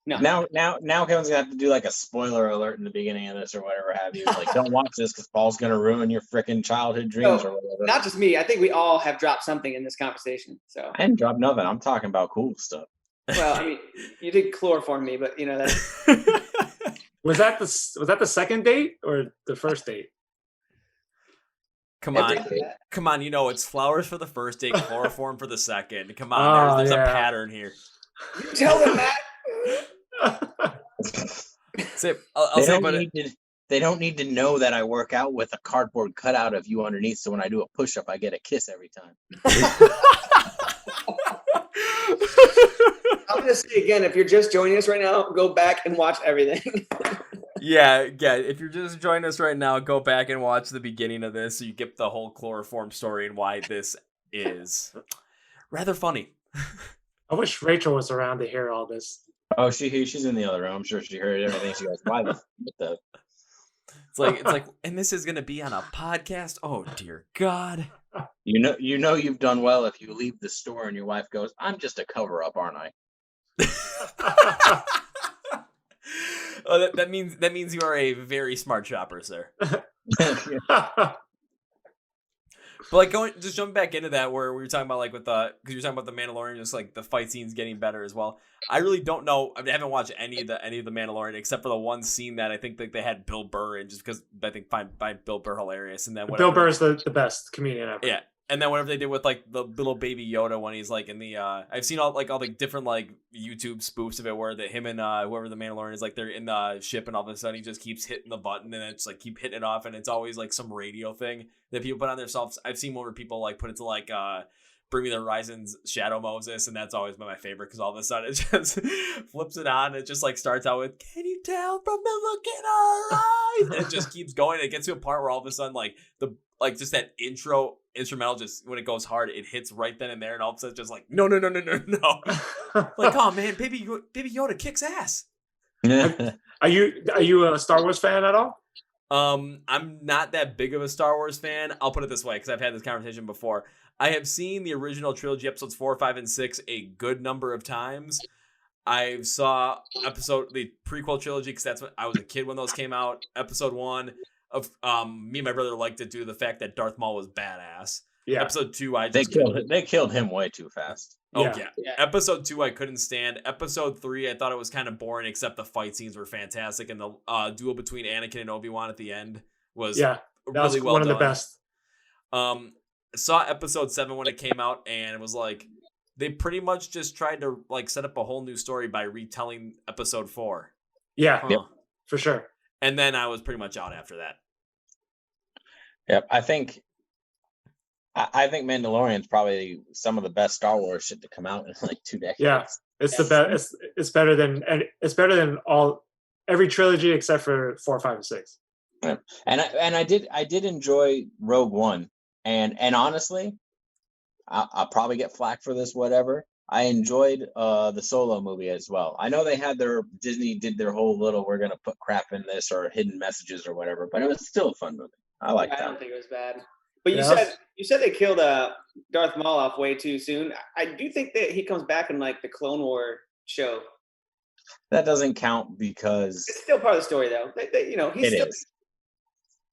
No. Now Kevin's gonna have to do like a spoiler alert in the beginning of this or whatever have you. Like, don't watch this because Paul's gonna ruin your freaking childhood dreams or whatever. Not just me. I think we all have dropped something in this conversation. So I didn't drop nothing. I'm talking about cool stuff. Well, I mean, you did chloroform me, but that. Was that the second date or the first date? Come on. It's flowers for the first date, chloroform for the second. Come on, there's a pattern here. You tell them that. They don't need to know that I work out with a cardboard cutout of you underneath, so when I do a push-up, I get a kiss every time. I'm going to say again, if you're just joining us right now, go back and watch everything. Yeah. If you're just joining us right now, go back and watch the beginning of this so you get the whole chloroform story and why this is rather funny. I wish Rachel was around to hear all this. Oh, she's in the other room. I'm sure she heard everything. She goes, "Why the?" It's like, and this is gonna be on a podcast. Oh dear God! You know you've done well if you leave the store and your wife goes, "I'm just a cover up, aren't I?" Oh, that means you are a very smart shopper, sir. But like just jumping back into that where we were talking about like with because you're talking about the Mandalorian, just like the fight scenes getting better as well. I really don't know. I haven't watched any of the Mandalorian except for the one scene that I think like they had Bill Burr in, just because I think find Bill Burr hilarious. And then Bill Burr's the best comedian ever. Yeah. And then whatever they did with like the little baby Yoda when he's like in the I've seen all the different like YouTube spoofs of it where him and whoever the Mandalorian is, like they're in the ship and all of a sudden he just keeps hitting the button and it's like keep hitting it off and it's always like some radio thing that people put on themselves. I've seen one where people like put it to like Bring Me the Horizon's Shadow Moses, and that's always been my favorite because all of a sudden it just flips it on. It just like starts out with "Can you tell from the look in our eyes?" And it just keeps going. It gets to a part where all of a sudden just that instrumental, just when it goes hard, it hits right then and there, and all of a sudden just like no. Like, oh man, baby Yoda kicks ass. Are you a Star Wars fan at all? I'm not that big of a Star Wars fan. I'll put it this way, because I've had this conversation before. I have seen the original trilogy, episodes 4, 5, and 6, a good number of times. I saw the prequel trilogy, because that's when I was a kid when those came out. Episode 1 of me and my brother liked it due to the fact that Darth Maul was badass. Yeah. Episode 2, they killed him way too fast. Oh yeah. Episode 2 I couldn't stand. Episode 3 I thought it was kind of boring, except the fight scenes were fantastic, and the duel between Anakin and Obi-Wan at the end was that really was well one done. of the best. Saw episode 7 when it came out, and it was like they pretty much just tried to like set up a whole new story by retelling episode 4. Yeah, for sure. And then I was pretty much out after that. Yep, I think Mandalorian's probably some of the best Star Wars shit to come out in like 2 decades. Yeah, it's the best. It's better than every trilogy except for 4, 5, and 6. Yeah. And I did enjoy Rogue One, and honestly, I'll probably get flack for this, whatever. I enjoyed the Solo movie as well. I know Disney did their whole little we're gonna put crap in this or hidden messages or whatever, but it was still a fun movie. I like that. I don't think it was bad. But you said they killed Darth Maul off way too soon. I do think that he comes back in like the Clone War show. That doesn't count because it's still part of the story, though.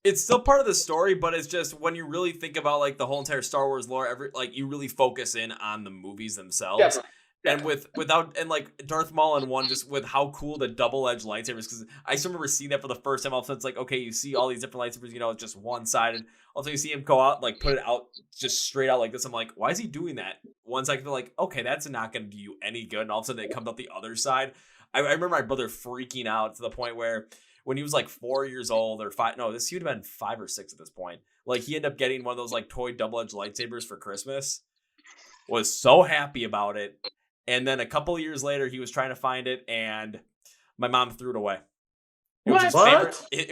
It's still part of the story, but it's just when you really think about like the whole entire Star Wars lore, you really focus in on the movies themselves. Definitely. And without like Darth Maul in one, just with how cool the double-edged lightsabers, because I still remember seeing that for the first time. All of a sudden, it's like, okay, you see all these different lightsabers, just one-sided. Also, you see him go out, like put it out just straight out like this. I'm like, why is he doing that? One second, I feel like, okay, that's not going to do you any good. And all of a sudden, it comes out the other side. I remember my brother freaking out to the point where when he was like 4 years old or 5, no, he would have been 5 or 6 at this point. Like he ended up getting one of those like toy double-edged lightsabers for Christmas. Was so happy about it. And then a couple of years later, he was trying to find it, and my mom threw it away. It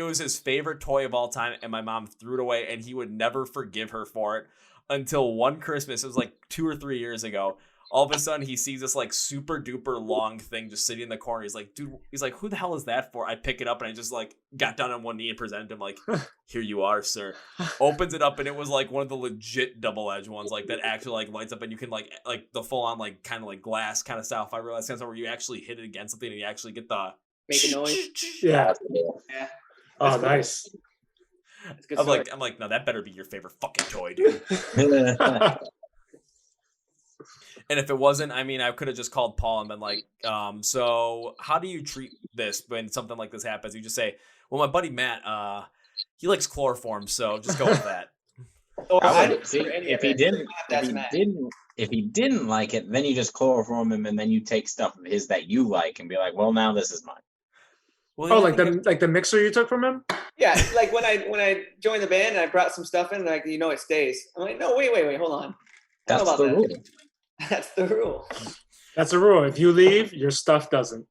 was his favorite toy of all time, and my mom threw it away, and he would never forgive her for it until one Christmas. It was like 2 or 3 years ago. All of a sudden, he sees this like super duper long thing just sitting in the corner. He's like, dude, who the hell is that for? I pick it up and I just like got down on one knee and presented him like, here you are, sir. Opens it up and it was like one of the legit double-edged ones, like that actually like lights up and you can like the full on like kind of like glass kind of style fiberglass kind of where you actually hit it against something and you actually get the make a noise. Yeah. Oh, cool. Nice. I'm like, no, that better be your favorite fucking toy, dude. And if it wasn't, I mean, I could have just called Paul and been like, so how do you treat this when something like this happens? You just say, well, my buddy Matt, he likes chloroform, so just go with that. If he didn't like it, then you just chloroform him, and then you take stuff of his that you like and be like, well, now this is mine. Well, like the mixer you took from him? Yeah, like when I joined the band and I brought some stuff in, like it stays. I'm like, no, wait, hold on. That's the rule. That's the rule. That's a rule. If you leave, your stuff doesn't.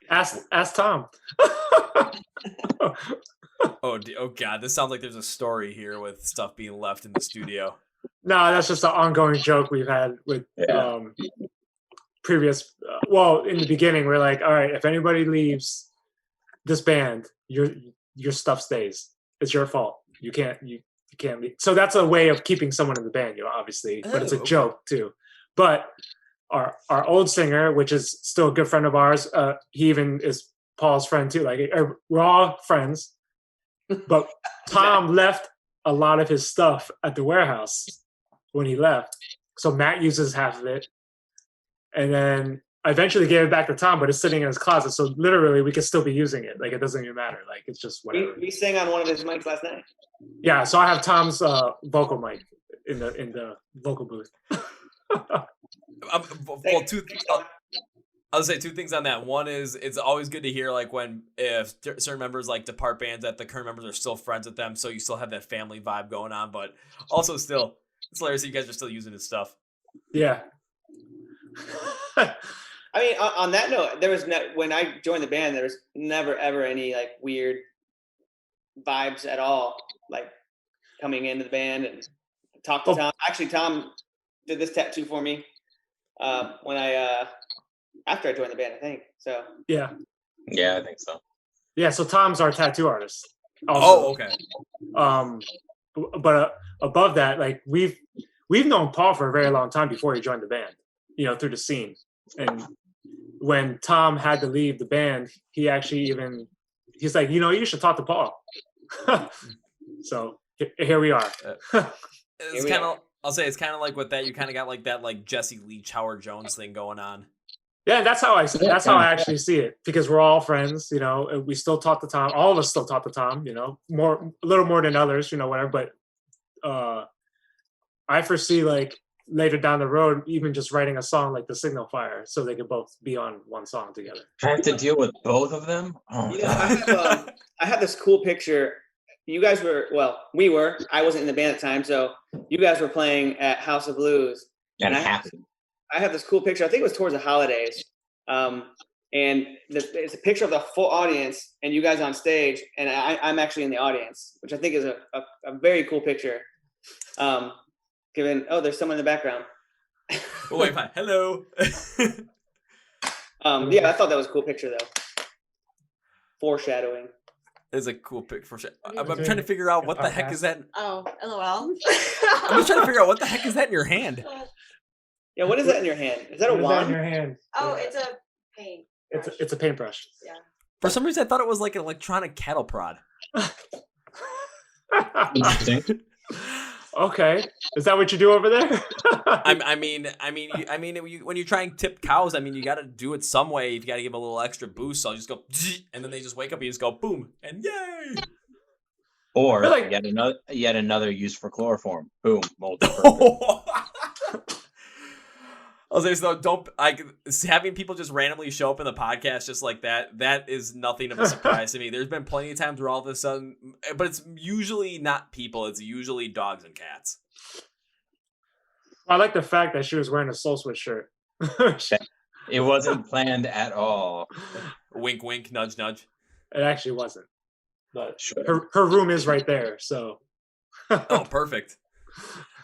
Ask Tom. Oh God! This sounds like there's a story here with stuff being left in the studio. No, that's just an ongoing joke we've had with previous. Well, in the beginning, we're like, all right, if anybody leaves this band, your stuff stays. It's your fault. You can't leave. So that's a way of keeping someone in the band, obviously, but it's a joke too. But our old singer, which is still a good friend of ours, he even is Paul's friend too. Like we're all friends, but Tom left a lot of his stuff at the warehouse when he left. So Matt uses half of it. And then I eventually gave it back to Tom, but it's sitting in his closet. So literally we could still be using it. Like it doesn't even matter. Like it's just whatever. We sang on one of his mics last night. Yeah, so I have Tom's vocal mic in the vocal booth. Well, I'll say two things on that. One is it's always good to hear like when if certain members like depart bands that the current members are still friends with them, so you still have that family vibe going on. But also still, it's hilarious that you guys are still using his stuff. Yeah. I mean, on that note, there was when I joined the band, there was never ever any like weird vibes at all. Like coming into the band and talk to Tom. Actually, Tom did this tattoo for me when after I joined the band, I think. So yeah, I think so. Yeah, so Tom's our tattoo artist. Also. Oh, okay. But above that, like we've known Paul for a very long time before he joined the band. You know, through the scene. And when Tom had to leave the band, he actually he's like, you should talk to Paul. So here we are. It's kind of, I'll say it's kind of like with that, you kind of got like that like Jesse Leach, Howard Jones thing going on. Yeah, that's how I actually see it, because we're all friends, and we still talk to Tom. All of us still talk to Tom, a little more than others, whatever. But I foresee like later down the road, even just writing a song like The Signal Fire, so they could both be on one song together. I have to deal with both of them? Oh my God. I have this cool picture. You guys we were. I wasn't in the band at the time, so you guys were playing at House of Blues. And I have this cool picture. I think it was towards the holidays. And it's a picture of the full audience and you guys on stage, and I'm actually in the audience, which I think is a very cool picture. There's someone in the background. Oh, wait, fine. Hello. Yeah, I thought that was a cool picture though. Foreshadowing. It's a cool pic for sure. I'm trying to figure out what the heck is that. Oh, LOL. I'm just trying to figure out what the heck is that in your hand. Yeah, what is that in your hand? Is that a wand? In your hand? Oh, it's a paint. It's a paintbrush. Yeah. For some reason, I thought it was like an electronic cattle prod. Interesting. Okay, is that what you do over there? I mean, when you try and tip cows, you got to do it some way. You got to give them a little extra boost. So I'll just go, and then they just wake up. You just go boom, and yay! Or like, yet another use for chloroform. Boom, multi-purpose. I'll say so. Having people just randomly show up in the podcast just like that. That is nothing of a surprise to me. There's been plenty of times where all of a sudden, but it's usually not people. It's usually dogs and cats. I like the fact that she was wearing a SoulSwitch shirt. It wasn't planned at all. Wink, wink, nudge, nudge. It actually wasn't. But Sure. her room is right there, so. Oh, perfect.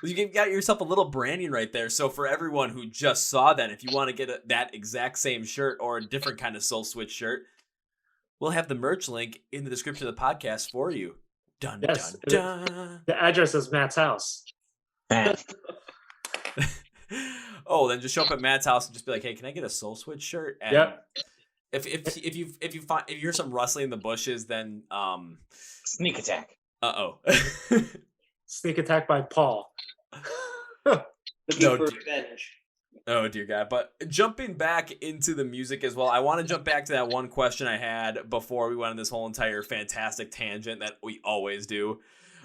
You got yourself a little branding right there. So for everyone who just saw that, if you want to get that exact same shirt or a different kind of SoulSwitch shirt, we'll have the merch link in the description of the podcast for you. Dun, yes, dun, dun. The address is Matt's house. Oh, then just show up at Matt's house and just be like, "Hey, can I get a SoulSwitch shirt?" And yep. If you hear some rustling in the bushes, then Sneak attack. Sneak attack by Paul. Looking for revenge. Oh dear God. But jumping back into the music as well, I want to jump back to that one question I had before we went on this whole entire fantastic tangent that we always do.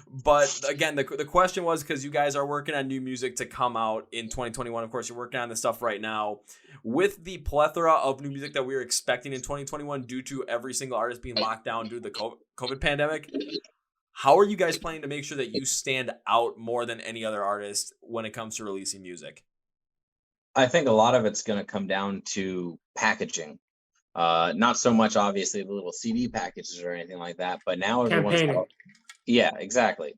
But again, the question was, because you guys are working on new music to come out in 2021. Of course, you're working on this stuff right now. With the plethora of new music that we were expecting in 2021 due to every single artist being locked down due to the COVID pandemic, how are you guys planning to make sure that you stand out more than any other artist when it comes to releasing music? I think a lot of it's going to come down to packaging. Not so much, obviously, the little CD packages or anything like that, but now everyone's... Yeah, exactly.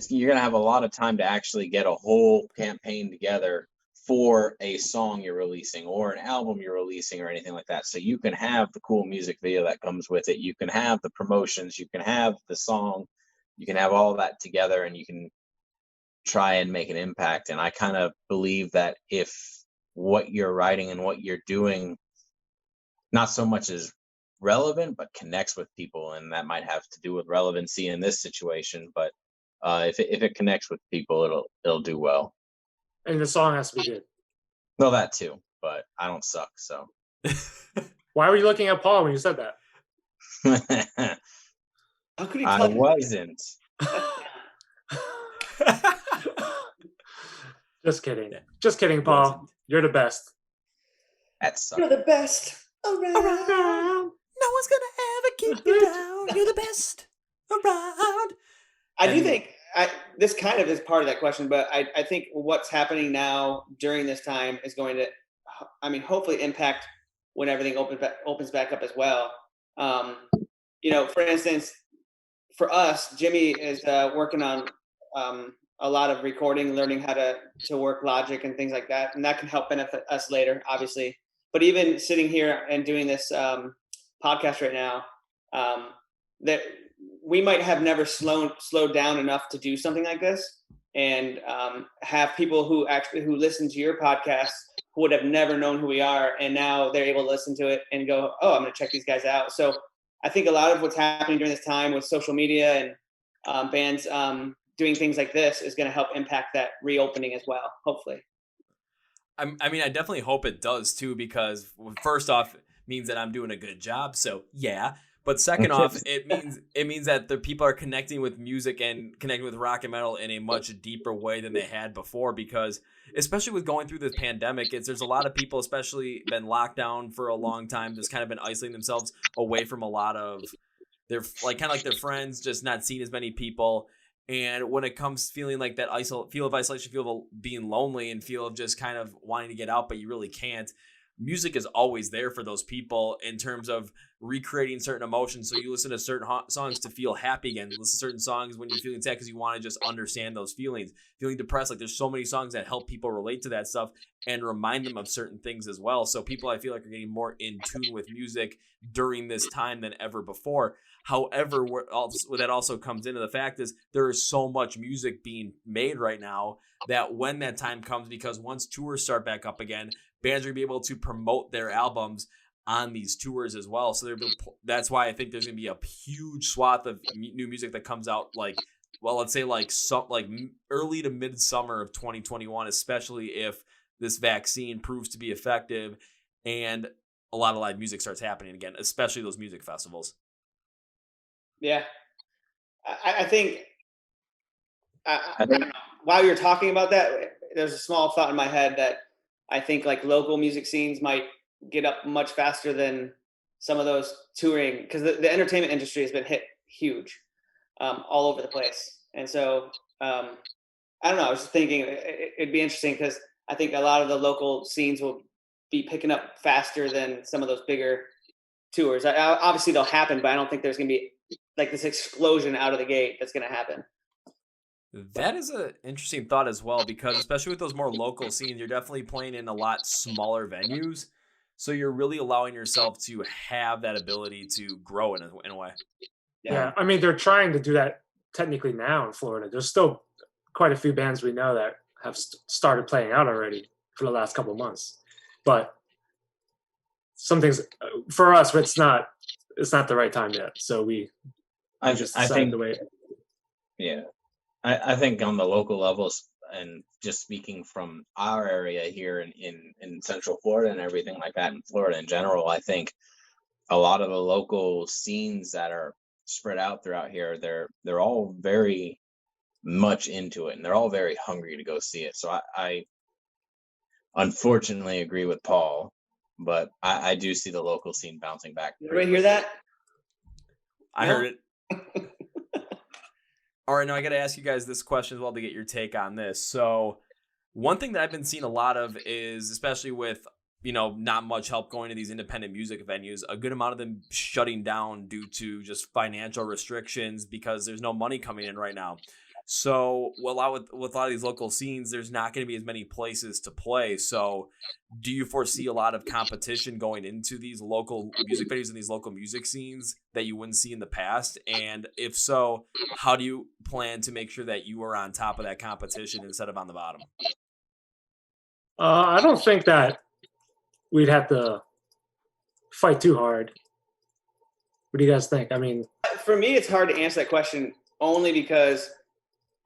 You're going to have a lot of time to actually get a whole campaign together for a song you're releasing or an album you're releasing or anything like that. So you can have the cool music video that comes with it. You can have the promotions. You can have the song. You can have all that together and you can try and make an impact. And I kind of believe that if what you're writing and what you're doing not so much is relevant, but connects with people, and that might have to do with relevancy in this situation, but if it connects with people, it'll do well. And the song has to be good. Well, that too, but I don't suck, so. Why were you looking at Paul when you said that? How could he I tell? wasn't. Just kidding. Just kidding, Paul. You're the best. That sucks. You're the best around. No one's gonna ever keep you down. You're the best around. I do think this kind of is part of that question, but I think what's happening now during this time is going to, I mean, hopefully impact when everything opens back up as well. For instance, for us, Jimmy is working on a lot of recording, learning how to work Logic and things like that, and that can help benefit us later, obviously. But even sitting here and doing this podcast right now, that we might have never slowed down enough to do something like this, and have people who listen to your podcast who would have never known who we are, and now they're able to listen to it and go, "Oh, I'm going to check these guys out." So I think a lot of what's happening during this time with social media and bands doing things like this is going to help impact that reopening as well, hopefully. I mean, I definitely hope it does too, because first off, it means that I'm doing a good job. So yeah. But second off, it means that the people are connecting with music and connecting with rock and metal in a much deeper way than they had before, because especially with going through this pandemic, there's a lot of people, especially been locked down for a long time, just kind of been isolating themselves away from a lot of their their friends, just not seeing as many people. And when it comes feeling like that feel of isolation, feel of being lonely, and feel of just kind of wanting to get out, but you really can't, music is always there for those people in terms of recreating certain emotions. So you listen to certain songs to feel happy again. You listen to certain songs when you're feeling sad because you want to just understand those feelings. Feeling depressed, like there's so many songs that help people relate to that stuff and remind them of certain things as well. So people, I feel like, are getting more in tune with music during this time than ever before. However, what that also comes into the fact is there is so much music being made right now that when that time comes, because once tours start back up again, bands are going to be able to promote their albums on these tours as well. So that's why I think there's going to be a huge swath of new music that comes out, let's say early to mid-summer of 2021, especially if this vaccine proves to be effective and a lot of live music starts happening again, especially those music festivals. Yeah. I think while you're talking about that, there's a small thought in my head that I think like local music scenes might get up much faster than some of those touring, because the entertainment industry has been hit huge all over the place. And so I don't know, I was just thinking it'd be interesting because I think a lot of the local scenes will be picking up faster than some of those bigger tours. Obviously they'll happen, but I don't think there's going to be like this explosion out of the gate that's going to happen. That is an interesting thought as well, because especially with those more local scenes, you're definitely playing in a lot smaller venues. So you're really allowing yourself to have that ability to grow in a way. Yeah. I mean, they're trying to do that technically now in Florida. There's still quite a few bands we know that have started playing out already for the last couple of months. But some things for us, it's not the right time yet. So I think the way. Yeah. I think on the local levels, and just speaking from our area here in Central Florida and everything like that, in Florida in general, I think a lot of the local scenes that are spread out throughout here, they're all very much into it, and they're all very hungry to go see it. So I unfortunately agree with Paul, but I do see the local scene bouncing back. Everybody hear that? I heard it. All right, now I got to ask you guys this question as well to get your take on this. So one thing that I've been seeing a lot of is, especially with, not much help going to these independent music venues, a good amount of them shutting down due to just financial restrictions because there's no money coming in right now. So with a lot of these local scenes, there's not going to be as many places to play. So do you foresee a lot of competition going into these local music venues and these local music scenes that you wouldn't see in the past? And if so, how do you plan to make sure that you are on top of that competition instead of on the bottom? I don't think that we'd have to fight too hard. What do you guys think? I mean, for me, it's hard to answer that question only because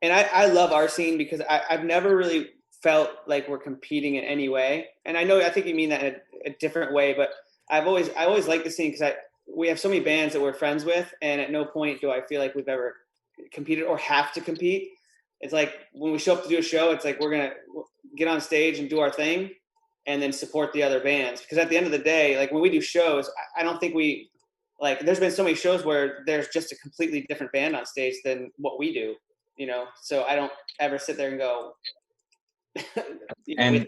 and I love our scene because I've never really felt like we're competing in any way. And I think you mean that in a different way, but I always liked the scene because we have so many bands that we're friends with, and at no point do I feel like we've ever competed or have to compete. It's like when we show up to do a show, it's like we're gonna get on stage and do our thing, and then support the other bands. Because at the end of the day, like when we do shows, I don't think we like. There's been so many shows where there's just a completely different band on stage than what we do, you know. So I don't ever sit there and go. And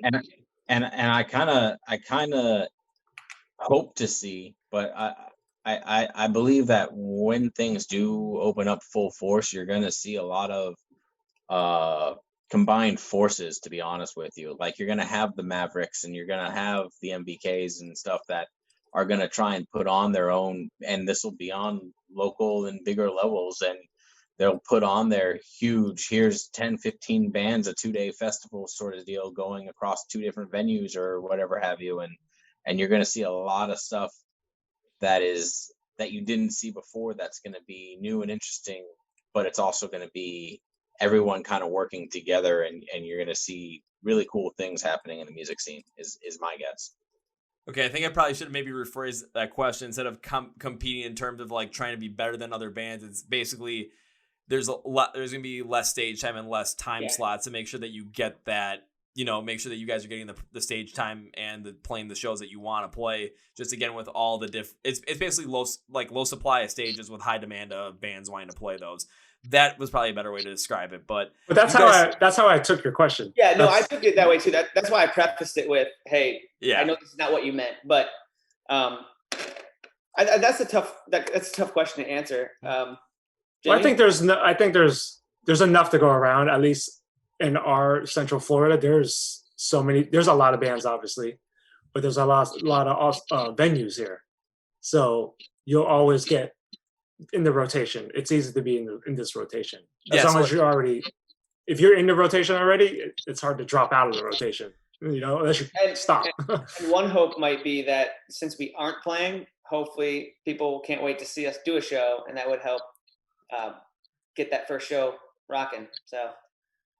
I kind of hope to see, but I believe that when things do open up full force, you're going to see a lot of combined forces, to be honest with you. Like you're going to have the Mavericks and you're going to have the MVKs and stuff that are going to try and put on their own, and this will be on local and bigger levels, and they'll put on their huge, here's 10, 15 bands, a 2-day festival sort of deal going across 2 different venues or whatever have you. And you're going to see a lot of stuff that you didn't see before. That's going to be new and interesting, but it's also going to be everyone kind of working together, and you're going to see really cool things happening in the music scene is my guess. Okay, I think I probably should have maybe rephrased that question instead of competing in terms of like trying to be better than other bands. It's basically there's going to be less stage time and less time slots to make sure that you get that, you know, make sure that you guys are getting the stage time and playing the shows that you want to play. Just again with all the it's basically low supply of stages with high demand of bands wanting to play those. That was probably a better way to describe it, but that's how I took your question. Yeah, no, I took it that way too. That's why I prefaced it with, "Hey, I know this is not what you meant," but that's a tough question to answer. Well, I think there's enough to go around. At least in our Central Florida, there's a lot of bands, obviously, but there's a lot of venues here, so you'll always get in the rotation. It's easy to be in this rotation as long as if you're in the rotation already, it's hard to drop out of the rotation, you know, unless you stop. And one hope might be that since we aren't playing, hopefully people can't wait to see us do a show, and that would help get that first show rocking. So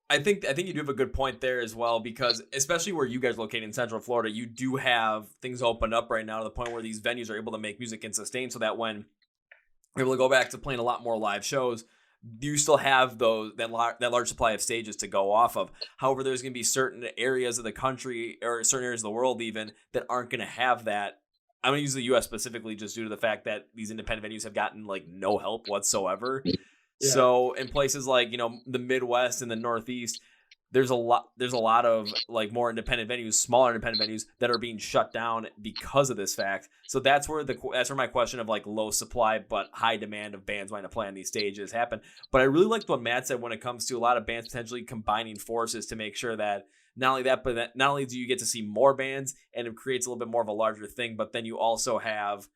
I think you do have a good point there as well, because especially where you guys are located in Central Florida, you do have things opened up right now to the point where these venues are able to make music and sustain, so that when we're able to go back to playing a lot more live shows, you still have that large supply of stages to go off of. However, there's going to be certain areas of the country or certain areas of the world even that aren't going to have that. I'm going to use the U.S. specifically just due to the fact that these independent venues have gotten like no help whatsoever. Yeah. So in places like, you know, the Midwest and the Northeast, there's a lot of like more independent venues, smaller independent venues that are being shut down because of this fact. So that's where my question of like low supply but high demand of bands wanting to play on these stages happen. But I really liked what Matt said when it comes to a lot of bands potentially combining forces to make sure that not only that, but that not only do you get to see more bands and it creates a little bit more of a larger thing, but then you also have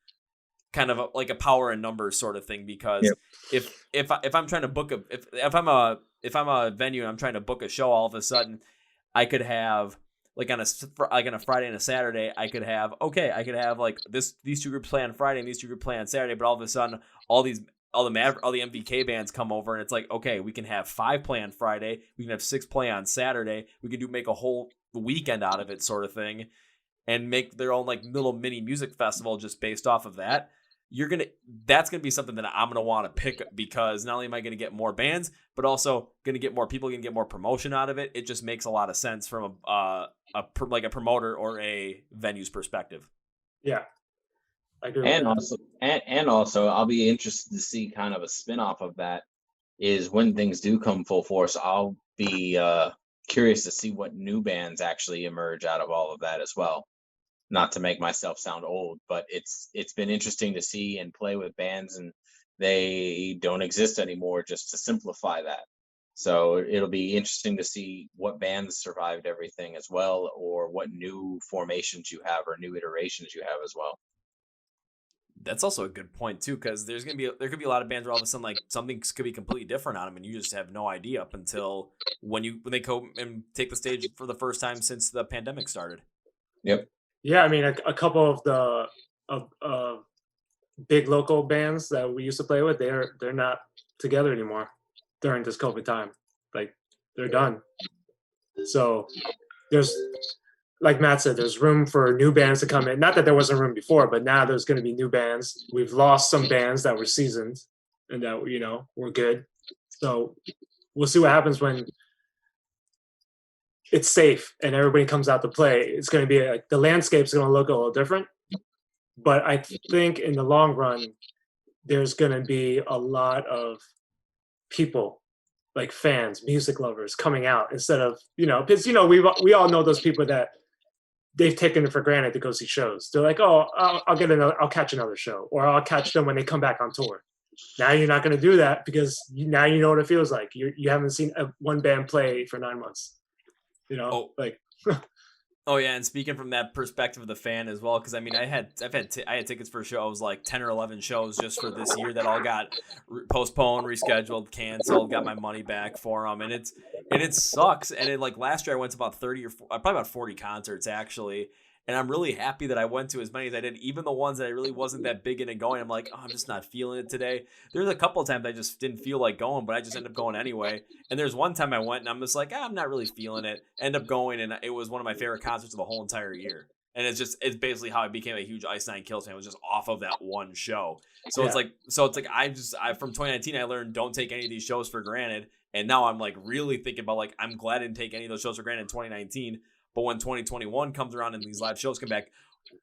kind of like a power in numbers sort of thing, because if I'm trying to book if I'm a venue and I'm trying to book a show, all of a sudden I could have like on a Friday and a Saturday, I could have like these 2 groups play on Friday and these 2 groups play on Saturday, but all of a sudden all the MVK bands come over and it's like, okay, we can have 5 play on Friday, we can have 6 play on Saturday, we can make a whole weekend out of it sort of thing, and make their own like little mini music festival just based off of that. That's gonna be something that I'm gonna want to pick, because not only am I gonna get more bands, but also gonna get more people, gonna get more promotion out of it. It just makes a lot of sense from a promoter or a venue's perspective. Yeah, I agree. And also, I'll be interested to see kind of a spin-off of that. Is when things do come full force, I'll be curious to see what new bands actually emerge out of all of that as well. Not to make myself sound old, but it's been interesting to see and play with bands, and they don't exist anymore, just to simplify that. So it'll be interesting to see what bands survived everything as well, or what new formations you have or new iterations you have as well. That's also a good point too, because there could be a lot of bands where all of a sudden like something could be completely different on them, and you just have no idea up until when they go and take the stage for the first time since the pandemic started. Yep. Yeah, I mean, a couple of the big local bands that we used to play with, they're not together anymore during this COVID time. Like they're done. So there's, like Matt said, there's room for new bands to come in. Not that there wasn't room before, but now there's going to be new bands. We've lost some bands that were seasoned and that, you know, were good. So we'll see what happens when it's safe and everybody comes out to play. It's going to be like the landscape's going to look a little different. But I think in the long run, there's going to be a lot of people, like fans, music lovers, coming out instead of, you know, because, you know, we all know those people that they've taken it for granted to go see shows. They're like, oh, I'll catch another show, or I'll catch them when they come back on tour. Now you're not going to do that because now you know what it feels like. You haven't seen one band play for 9 months. You know, like. Oh yeah, and speaking from that perspective of the fan as well, because I mean, I had tickets for shows, like 10 or 11 shows just for this year that all got postponed, rescheduled, canceled. Got my money back for them, and it sucks. And it, like last year, I went to about 30 or probably about 40 concerts actually, and I'm really happy that I went to as many as I did. Even the ones that I really wasn't that big into going, I'm like, oh, I'm just not feeling it today. There's a couple of times I just didn't feel like going, but I just ended up going anyway. And there's one time I went and I'm just like, I'm not really feeling it. End up going, and it was one of my favorite concerts of the whole entire year. And it's basically how I became a huge Ice Nine Kills fan. It was just off of that one show. So it's like I from 2019 I learned don't take any of these shows for granted. And now I'm like really thinking about like I'm glad I didn't take any of those shows for granted in 2019. But when 2021 comes around and these live shows come back,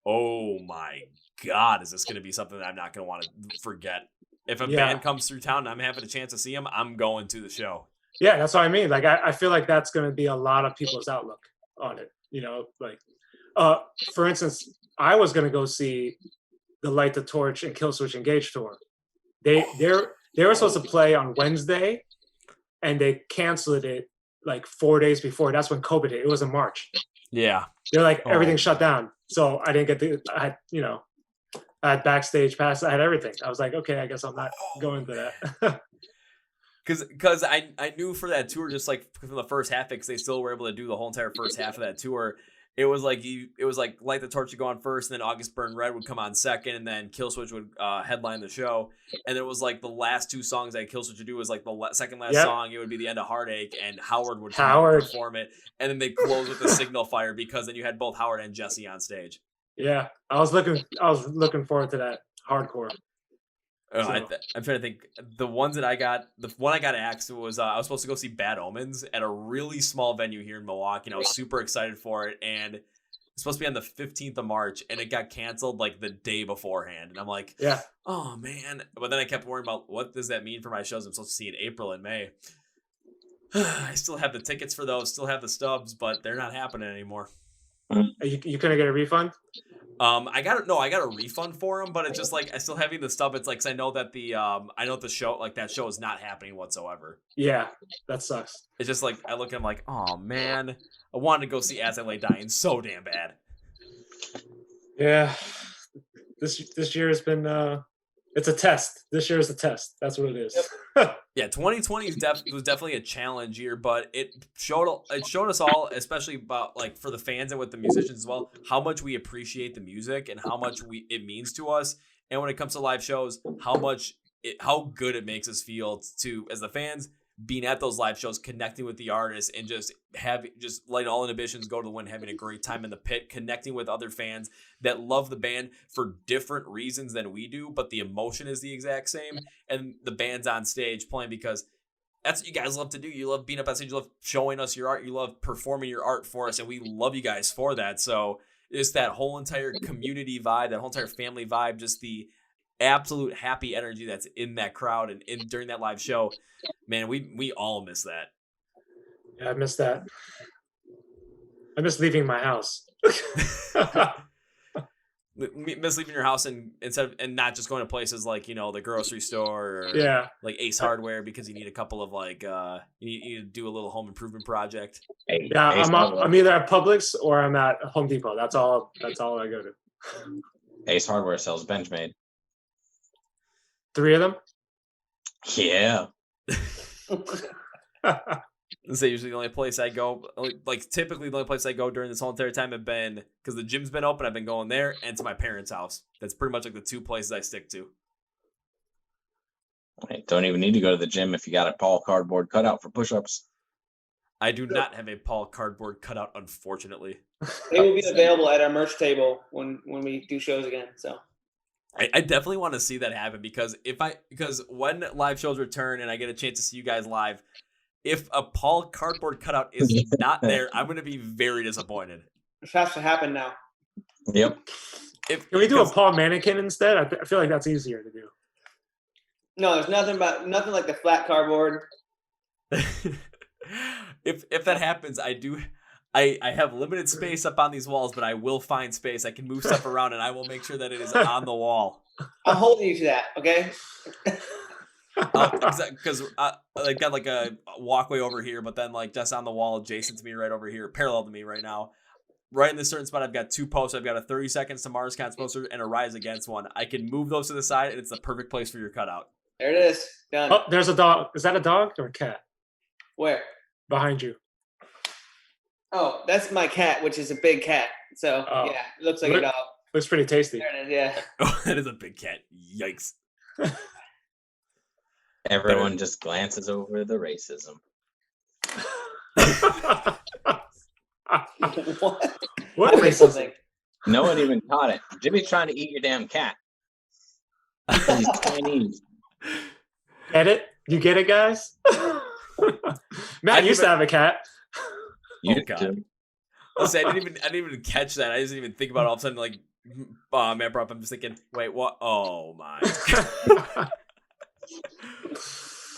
oh my God, is this going to be something that I'm not going to want to forget? If a band comes through town and I'm having a chance to see them, I'm going to the show. Yeah, that's what I mean. Like, I feel like that's going to be a lot of people's outlook on it. You know, like, for instance, I was going to go see the Light the Torch and Killswitch Engage tour. They were supposed to play on Wednesday, and they canceled it like 4 days before. That's when COVID hit. It was in March. Yeah. They're like, everything shut down. So I didn't get I had backstage pass. I had everything. I was like, okay, I guess I'm not going to that. Because I knew for that tour, just like from the first half, because they still were able to do the whole entire first half of that tour. It was like Light the Torch would go on first, and then August Burn Red would come on second, and then Killswitch would headline the show. And it was like the last two songs that Killswitch would do was like the second last song. It would be the end of Heartache, and Howard would perform it, and then they close with the Signal Fire because then you had both Howard and Jesse on stage. Yeah, I was looking forward to that hardcore. I'm trying to think. The ones that I got, the one I got axed was I was supposed to go see Bad Omens at a really small venue here in Milwaukee, and I was super excited for it. And it's supposed to be on the 15th of March, and it got canceled like the day beforehand. And I'm like, oh man. But then I kept worrying about what does that mean for my shows I'm supposed to see in April and May. I still have the tickets for those, still have the stubs, but they're not happening anymore. You couldn't get a refund? I got a refund for them, but it's just like I still having the stub. It's like 'cause I know that the show, like that show is not happening whatsoever. Yeah, that sucks. It's just like I look at him like, oh man, I wanted to go see As I Lay Dying so damn bad. Yeah, this year has been it's a test. This year is a test. That's what it is. Yeah, 2020 was definitely a challenge year, but it showed us all, especially about like for the fans and with the musicians as well, how much we appreciate the music and how much it means to us. And when it comes to live shows, how good it makes us feel to as the fans being at those live shows, connecting with the artists, and just letting all inhibitions go to the wind, having a great time in the pit, connecting with other fans that love the band for different reasons than we do, but the emotion is the exact same. And the band's on stage playing because that's what you guys love to do. You love being up on stage, you love showing us your art, you love performing your art for us, and we love you guys for that. So it's that whole entire community vibe, that whole entire family vibe, just the absolute happy energy that's in that crowd and during that live show. Man, we all miss that. Yeah, I miss that. I miss leaving my house. Miss leaving your house and not just going to places like, you know, the grocery store or like Ace Hardware because you need a couple of like you need to do a little home improvement project. Yeah, I'm either at Publix or I'm at Home Depot. That's all I go to. Ace Hardware sells Benchmade. 3 of them? Yeah. This is usually the only place I go. Like typically the only place I go during this whole entire time have been because the gym's been open. I've been going there and to my parents' house. That's pretty much like the 2 places I stick to. Don't even need to go to the gym if you got a Paul cardboard cutout for push-ups. I do not have a Paul cardboard cutout, unfortunately. They will be available at our merch table when we do shows again. So I definitely want to see that happen because when live shows return and I get a chance to see you guys live, if a Paul cardboard cutout is not there, I'm going to be very disappointed. it has to happen now. Yep. Can we do a Paul mannequin instead? I feel like that's easier to do. No, there's nothing like the flat cardboard. If that happens, I have limited space up on these walls, but I will find space. I can move stuff around, and I will make sure that it is on the wall. I'm holding you to that, okay? Because I got like a walkway over here, but then like just on the wall, adjacent to me, right over here, parallel to me right now. Right in this certain spot, I've got 2 posts. I've got a 30 Seconds to Mars Cons poster and a Rise Against one. I can move those to the side, and it's the perfect place for your cutout. There it is. Done. Oh, there's a dog. Is that a dog or a cat? Where? Behind you. Oh, that's my cat, which is a big cat. So yeah, it looks like a dog. Looks pretty tasty. There it is, yeah. Oh, that is a big cat. Yikes. Everyone just glances over the racism. What racism? No one even caught it. Jimmy's trying to eat your damn cat. He's Chinese. Get it? You get it, guys? Matt used to have a cat. You God. too. Listen, I didn't even catch that. I didn't even think about it. All of a sudden, like, Matt brought up, I'm just thinking, wait, what? Oh my.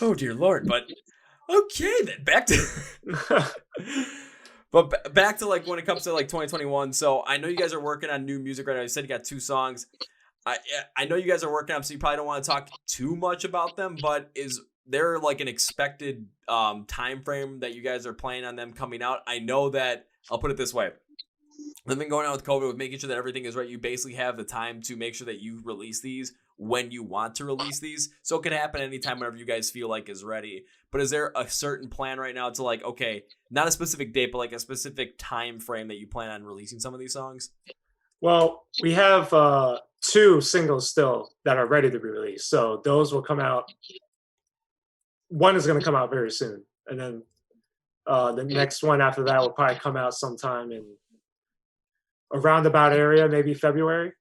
Oh dear Lord. But okay, then back to. But back to like when it comes to like 2021. So I know you guys are working on new music right now. You said you got 2 songs. I know you guys are working on them, so you probably don't want to talk too much about them. But is there like an expected time frame that you guys are planning on them coming out? I know that I'll put it this way. I've been going on with COVID with making sure that everything is right. You basically have the time to make sure that you release these when you want to release these. So it could happen anytime whenever you guys feel like is ready. But is there a certain plan right now to like, okay, not a specific date, but like a specific time frame that you plan on releasing some of these songs? Well, we have 2 singles still that are ready to be released. So those will come out. One is going to come out very soon. And then the next one after that will probably come out sometime in a roundabout area, maybe January,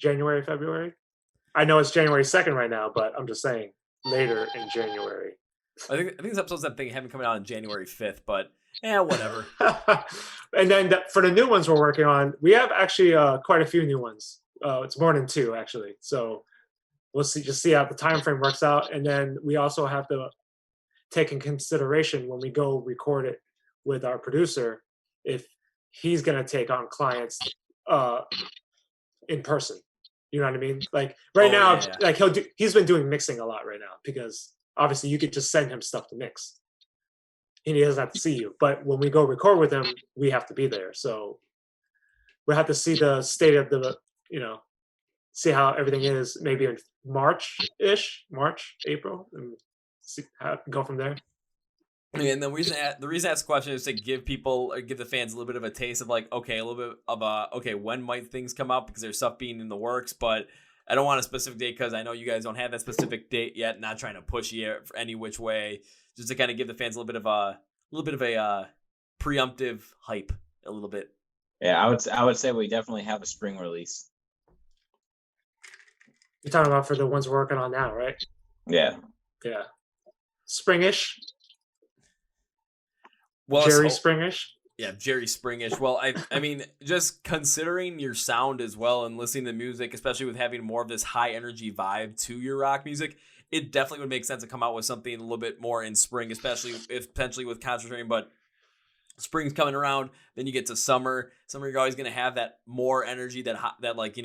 February. I know it's January 2nd right now, but I'm just saying later in January. I think this episode's I'm thinking having coming out on January 5th, but whatever. And then for the new ones we're working on, we have actually quite a few new ones. It's more than 2 actually. So we'll see how the time frame works out. And then we also have to take in consideration when we go record it with our producer, if he's going to take on clients in person. You know what I mean? Like right now, yeah. like he's been doing mixing a lot right now because obviously you could just send him stuff to mix and he doesn't have to see you. But when we go record with him, we have to be there. So we have to see the state of the, see how everything is maybe in March, April, and see how go from there. And the reason I ask the question is to give the fans a little bit of a taste of like, okay, a little bit of when might things come out, because there's stuff being in the works, but I don't want a specific date because I know you guys don't have that specific date yet. Not trying to push you for any which way, just to kind of give the fans a little bit of a preemptive hype, a little bit. Yeah, I would say we definitely have a spring release. You're talking about for the ones we're working on now, right? Yeah. Yeah. Springish. Well, Jerry Springish. Yeah, Jerry Springish. Well, I mean, just considering your sound as well and listening to music, especially with having more of this high energy vibe to your rock music, it definitely would make sense to come out with something a little bit more in spring, especially if potentially with concentrating. But spring's coming around, then you get to summer. Summer, you're always going to have that more energy, that like,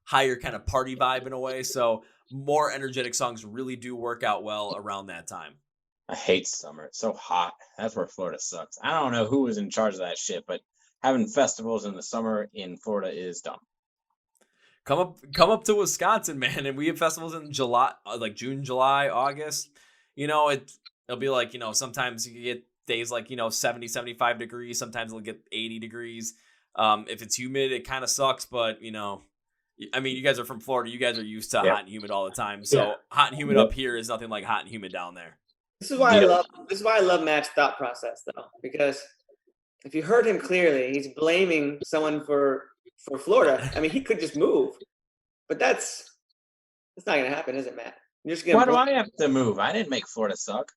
higher kind of party vibe in a way. So more energetic songs really do work out well around that time. I hate summer. It's so hot. That's where Florida sucks. I don't know who was in charge of that shit, but having festivals in the summer in Florida is dumb. Come up to Wisconsin, man, and we have festivals in July, like June, July, August. It'll be like, sometimes you get days like, 70, 75 degrees. Sometimes it'll get 80 degrees. If it's humid, it kind of sucks, but, I mean, you guys are from Florida. You guys are used to hot and humid all the time. So hot and humid up here is nothing like hot and humid down there. This is why I love Matt's thought process, though, because if you heard him clearly, he's blaming someone for Florida. I mean, he could just move, but that's not gonna happen, is it, Matt? You're just gonna. Why do I have to move? I didn't make Florida suck.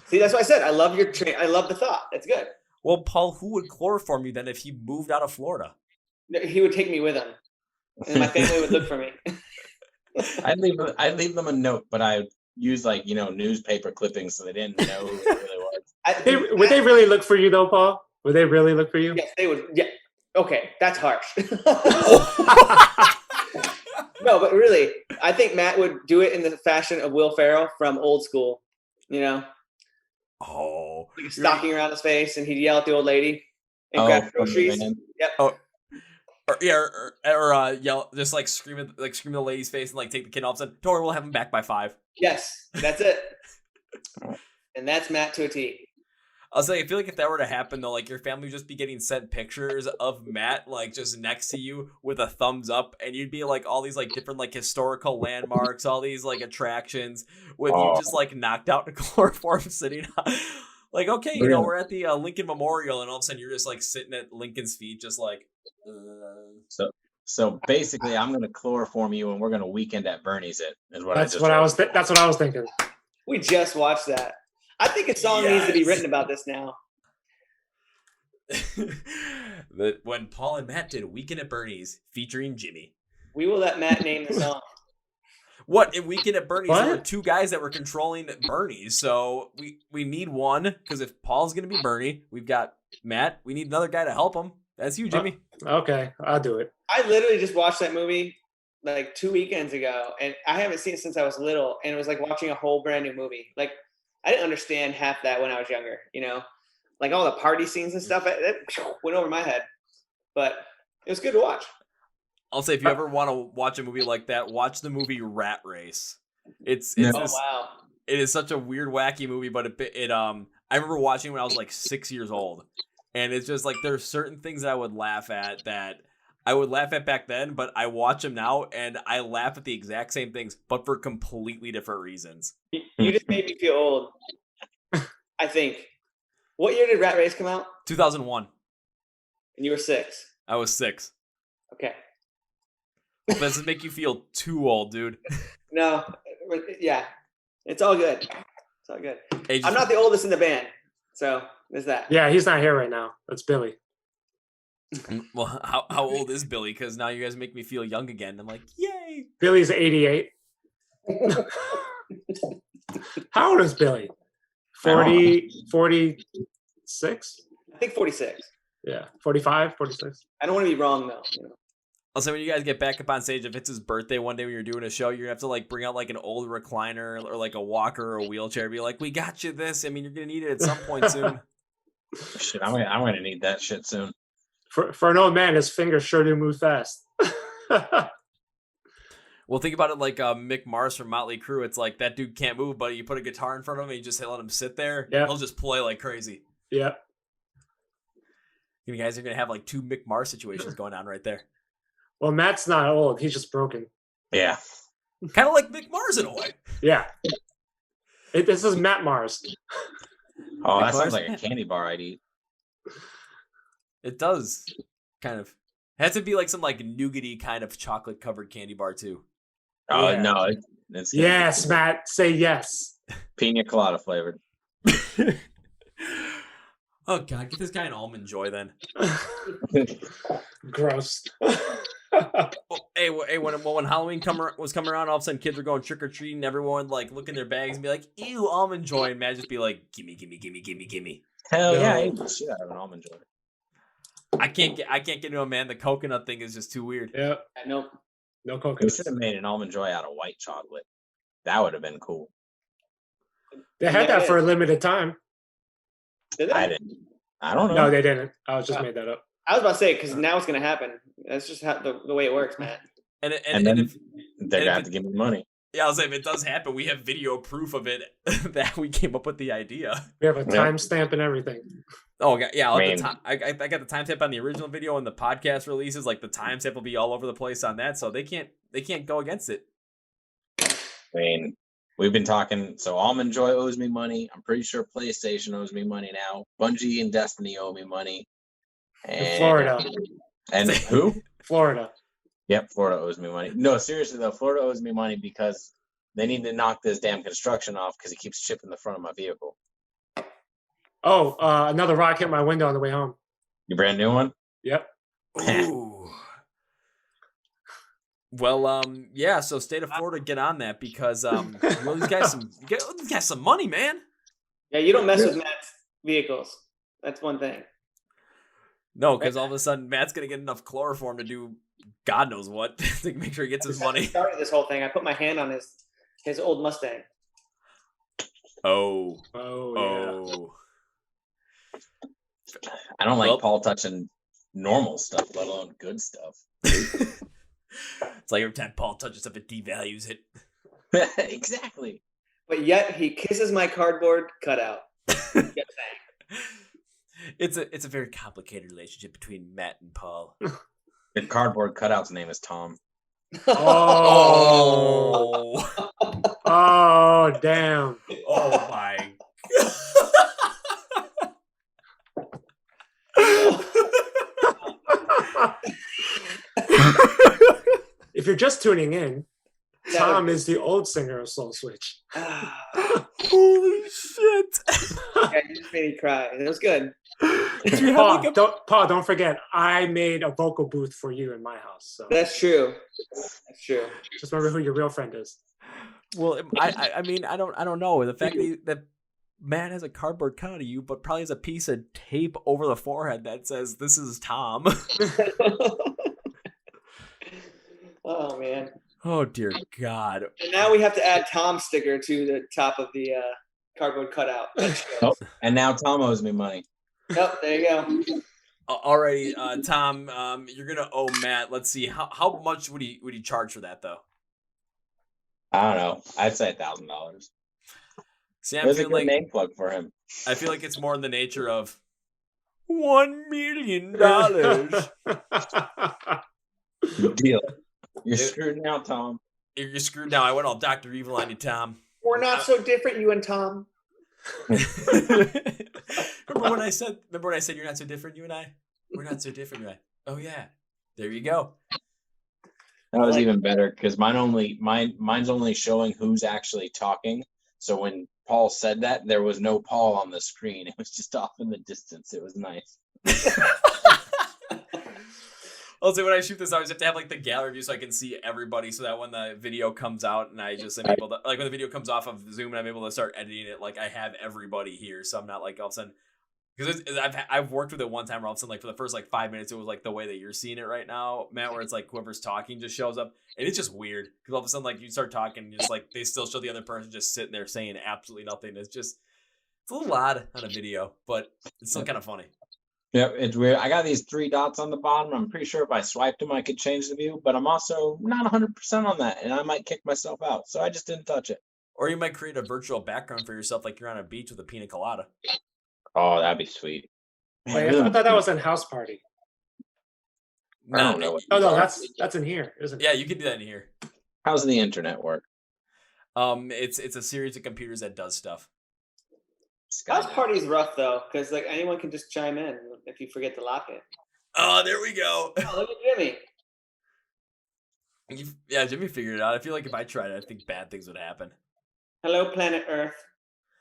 See, that's why I said I love your I love the thought. That's good. Well, Paul, who would chloroform you then if he moved out of Florida? He would take me with him, and my family would look for me. I'd leave them a note, but I would use newspaper clippings so they didn't know who it really was. Would they really look for you though, Paul? Would they really look for you? Yes, they would. Yeah. Okay, that's harsh. No, but really, I think Matt would do it in the fashion of Will Ferrell from Old School. Oh, like a stocking around his face, and he'd yell at the old lady and grab groceries. Yep. Oh, or yell, just scream at the lady's face and take the kid off. And don't worry, we'll have him back by 5. Yes, that's it. And that's Matt to a T. I'll say, I feel like if that were to happen though, your family would just be getting sent pictures of Matt just next to you with a thumbs up, and you'd be all these different historical landmarks, all these attractions with you just knocked out in chloroform sitting on. Okay, we're at the Lincoln Memorial, and all of a sudden you're just sitting at Lincoln's feet, just So basically, I'm gonna chloroform you, and we're gonna weekend at Bernie's. That's what I was thinking. We just watched that. I think a song needs to be written about this now. When Paul and Matt did Weekend at Bernie's featuring Jimmy. We will let Matt name the song. What? In Weekend at Bernie's, there were 2 guys that were controlling Bernie's. So we need one, because if Paul's going to be Bernie, we've got Matt. We need another guy to help him. That's you, Jimmy. Okay, I'll do it. I literally just watched that movie 2 weekends ago, and I haven't seen it since I was little, and it was like watching a whole brand new movie. I didn't understand half that when I was younger, all the party scenes and stuff, that went over my head, but it was good to watch. I'll say, if you ever want to watch a movie like that, watch the movie Rat Race. Wow. It is such a weird, wacky movie, but I remember watching it when I was 6 years old, and it's just there's certain things that I would laugh at that I would laugh at back then, but I watch them now and I laugh at the exact same things, but for completely different reasons. You just made me feel old, I think. What year did Rat Race come out? 2001. And you were 6. I was 6. Okay. Well, does it make you feel too old, dude? No. Yeah. It's all good. It's all good. Hey, I'm not the oldest in the band, so there's that. Yeah, he's not here right now. That's Billy. Well, how old is Billy? Because now you guys make me feel young again. I'm yay! Billy's 88. How old is Billy? 46? I think 46. Yeah, 45, 46. I don't want to be wrong, though. Also, when you guys get back up on stage, if it's his birthday one day when you're doing a show, you're going to have to bring out an old recliner or a walker or a wheelchair. Be we got you this. I mean, you're going to need it at some point soon. Shit, I'm gonna need that shit soon. For an old man, his fingers sure do move fast. Well, think about it Mick Mars from Motley Crue. It's that dude can't move, but you put a guitar in front of him and you just let him sit there. Yeah. He'll just play like crazy. Yeah. You guys are going to have 2 Mick Mars situations going on right there. Well, Matt's not old. He's just broken. Yeah. Kind of like Mick Mars in a way. Yeah. This is Matt Mars. Oh, that sounds like a candy bar I'd eat. It does. Kind of. It has to be some nougaty kind of chocolate covered candy bar too. Oh, Yeah. no. It's Yes, Matt. Say yes. Pina colada flavored. Oh, God. Get this guy an Almond Joy then. Gross. Hey, when Halloween was coming around, all of a sudden kids were going trick-or-treating. Everyone look in their bags and be ew, Almond Joy. And Matt just be gimme. Hell No. yeah, I ate the shit out of an almond joy. I can't get into it, man. The coconut thing is just too weird. Yeah. Nope. No We coconut. should have made an almond joy out of white chocolate. That would have been cool. They had that for a limited time. Did they? I don't know. No, they didn't. I just made that up. I was about to say, because now it's going to happen. That's just how the way it works, Matt. And then if, they're and gonna if have to give me money. yeah, I'll say if it does happen, we have video proof of it that we came up with the idea. We have a timestamp and everything. Oh yeah, I I got the timestamp on the original video and the podcast releases. The timestamp will be all over the place on that, so they can't go against it. I mean, We've been talking. So Almond Joy owes me money. I'm pretty sure PlayStation owes me money now. Bungie and Destiny owe me money. In Florida. And who? Florida. Yep, Florida owes me money. No, seriously though, Florida owes me money because they need to knock this damn construction off because it keeps chipping the front of my vehicle. Oh, another rock hit my window on the way home. Your brand new one? Yep. Ooh. Well, yeah. So state of Florida, get on that because well, these guys some money, man. Yeah, you don't mess with Matt's vehicles. That's one thing. No, because all of a sudden Matt's gonna get enough chloroform to do God knows what to make sure he gets his money. I started this whole thing. I put my hand on his old Mustang. Oh. Yeah. I don't like Paul touching normal stuff, let alone good stuff. It's like every time Paul touches stuff, it devalues it. Exactly. But yet he kisses my cardboard cutout. It's a very complicated relationship between Matt and Paul. Your cardboard cutout's name is Tom. Oh. Oh, damn. Oh my. If you're just tuning in, Tom is the old singer of SoulSwitch. Holy shit. Yeah, you just made me cry. It was good. Paul, don't forget, I made a vocal booth for you in my house. So That's true. That's true. Just remember who your real friend is. Well, I mean, I don't know. The fact that Matt has a cardboard cutout of you, but probably has a piece of tape over the forehead that says, "This is Tom." Oh, man. Oh, dear God. And now we have to add Tom's sticker to the top of the cardboard cutout. Oh, and now Tom owes me money. Yep, there you go. Alrighty, Tom, you're gonna owe Matt. Let's see, how much would he charge for that though? I don't know. I'd say $1,000. See, I'm There's a feeling good like name plug for him. I feel like it's more in the nature of $1 million. Deal. You're screwed now, Tom. You're screwed now. I went all Dr. Evil on you, Tom. We're not so different, you and Tom. Remember when I said you're not so different, you and I? We're not so different, you and I. Oh yeah. There you go. That was even better because mine's only showing who's actually talking. So when Paul said that, there was no Paul on the screen. It was just off in the distance. It was nice. Also, when I shoot this, I always have to have like the gallery view so I can see everybody, so that when the video comes out and I just am able to, like when the video comes off of Zoom and I'm able to start editing it, like I have everybody here, so I'm not like all of a sudden, because I've worked with it one time where all of a sudden, like for the first like 5 minutes, it was like the way that you're seeing it right now, Matt, where it's like whoever's talking just shows up, and it's just weird because all of a sudden like you start talking, and just like they still show the other person just sitting there saying absolutely nothing. It's a little odd on a video, but it's still kind of funny. Yep, it's weird. I got these 3 dots on the bottom. I'm pretty sure if I swiped them, I could change the view, but I'm also not 100% on that, and I might kick myself out. So I just didn't touch it. Or you might create a virtual background for yourself, like you're on a beach with a pina colada. Oh, that'd be sweet. Wait, I thought that was in House Party. I don't know. No, that's in here, isn't it? Yeah, you can do that in here. How's the internet work? It's a series of computers that does stuff. House Party's rough though, because like anyone can just chime in if you forget to lock it. Oh, there we go. Oh, look at Jimmy. Yeah, Jimmy figured it out. I feel like if I tried it, I think bad things would happen. Hello, planet Earth.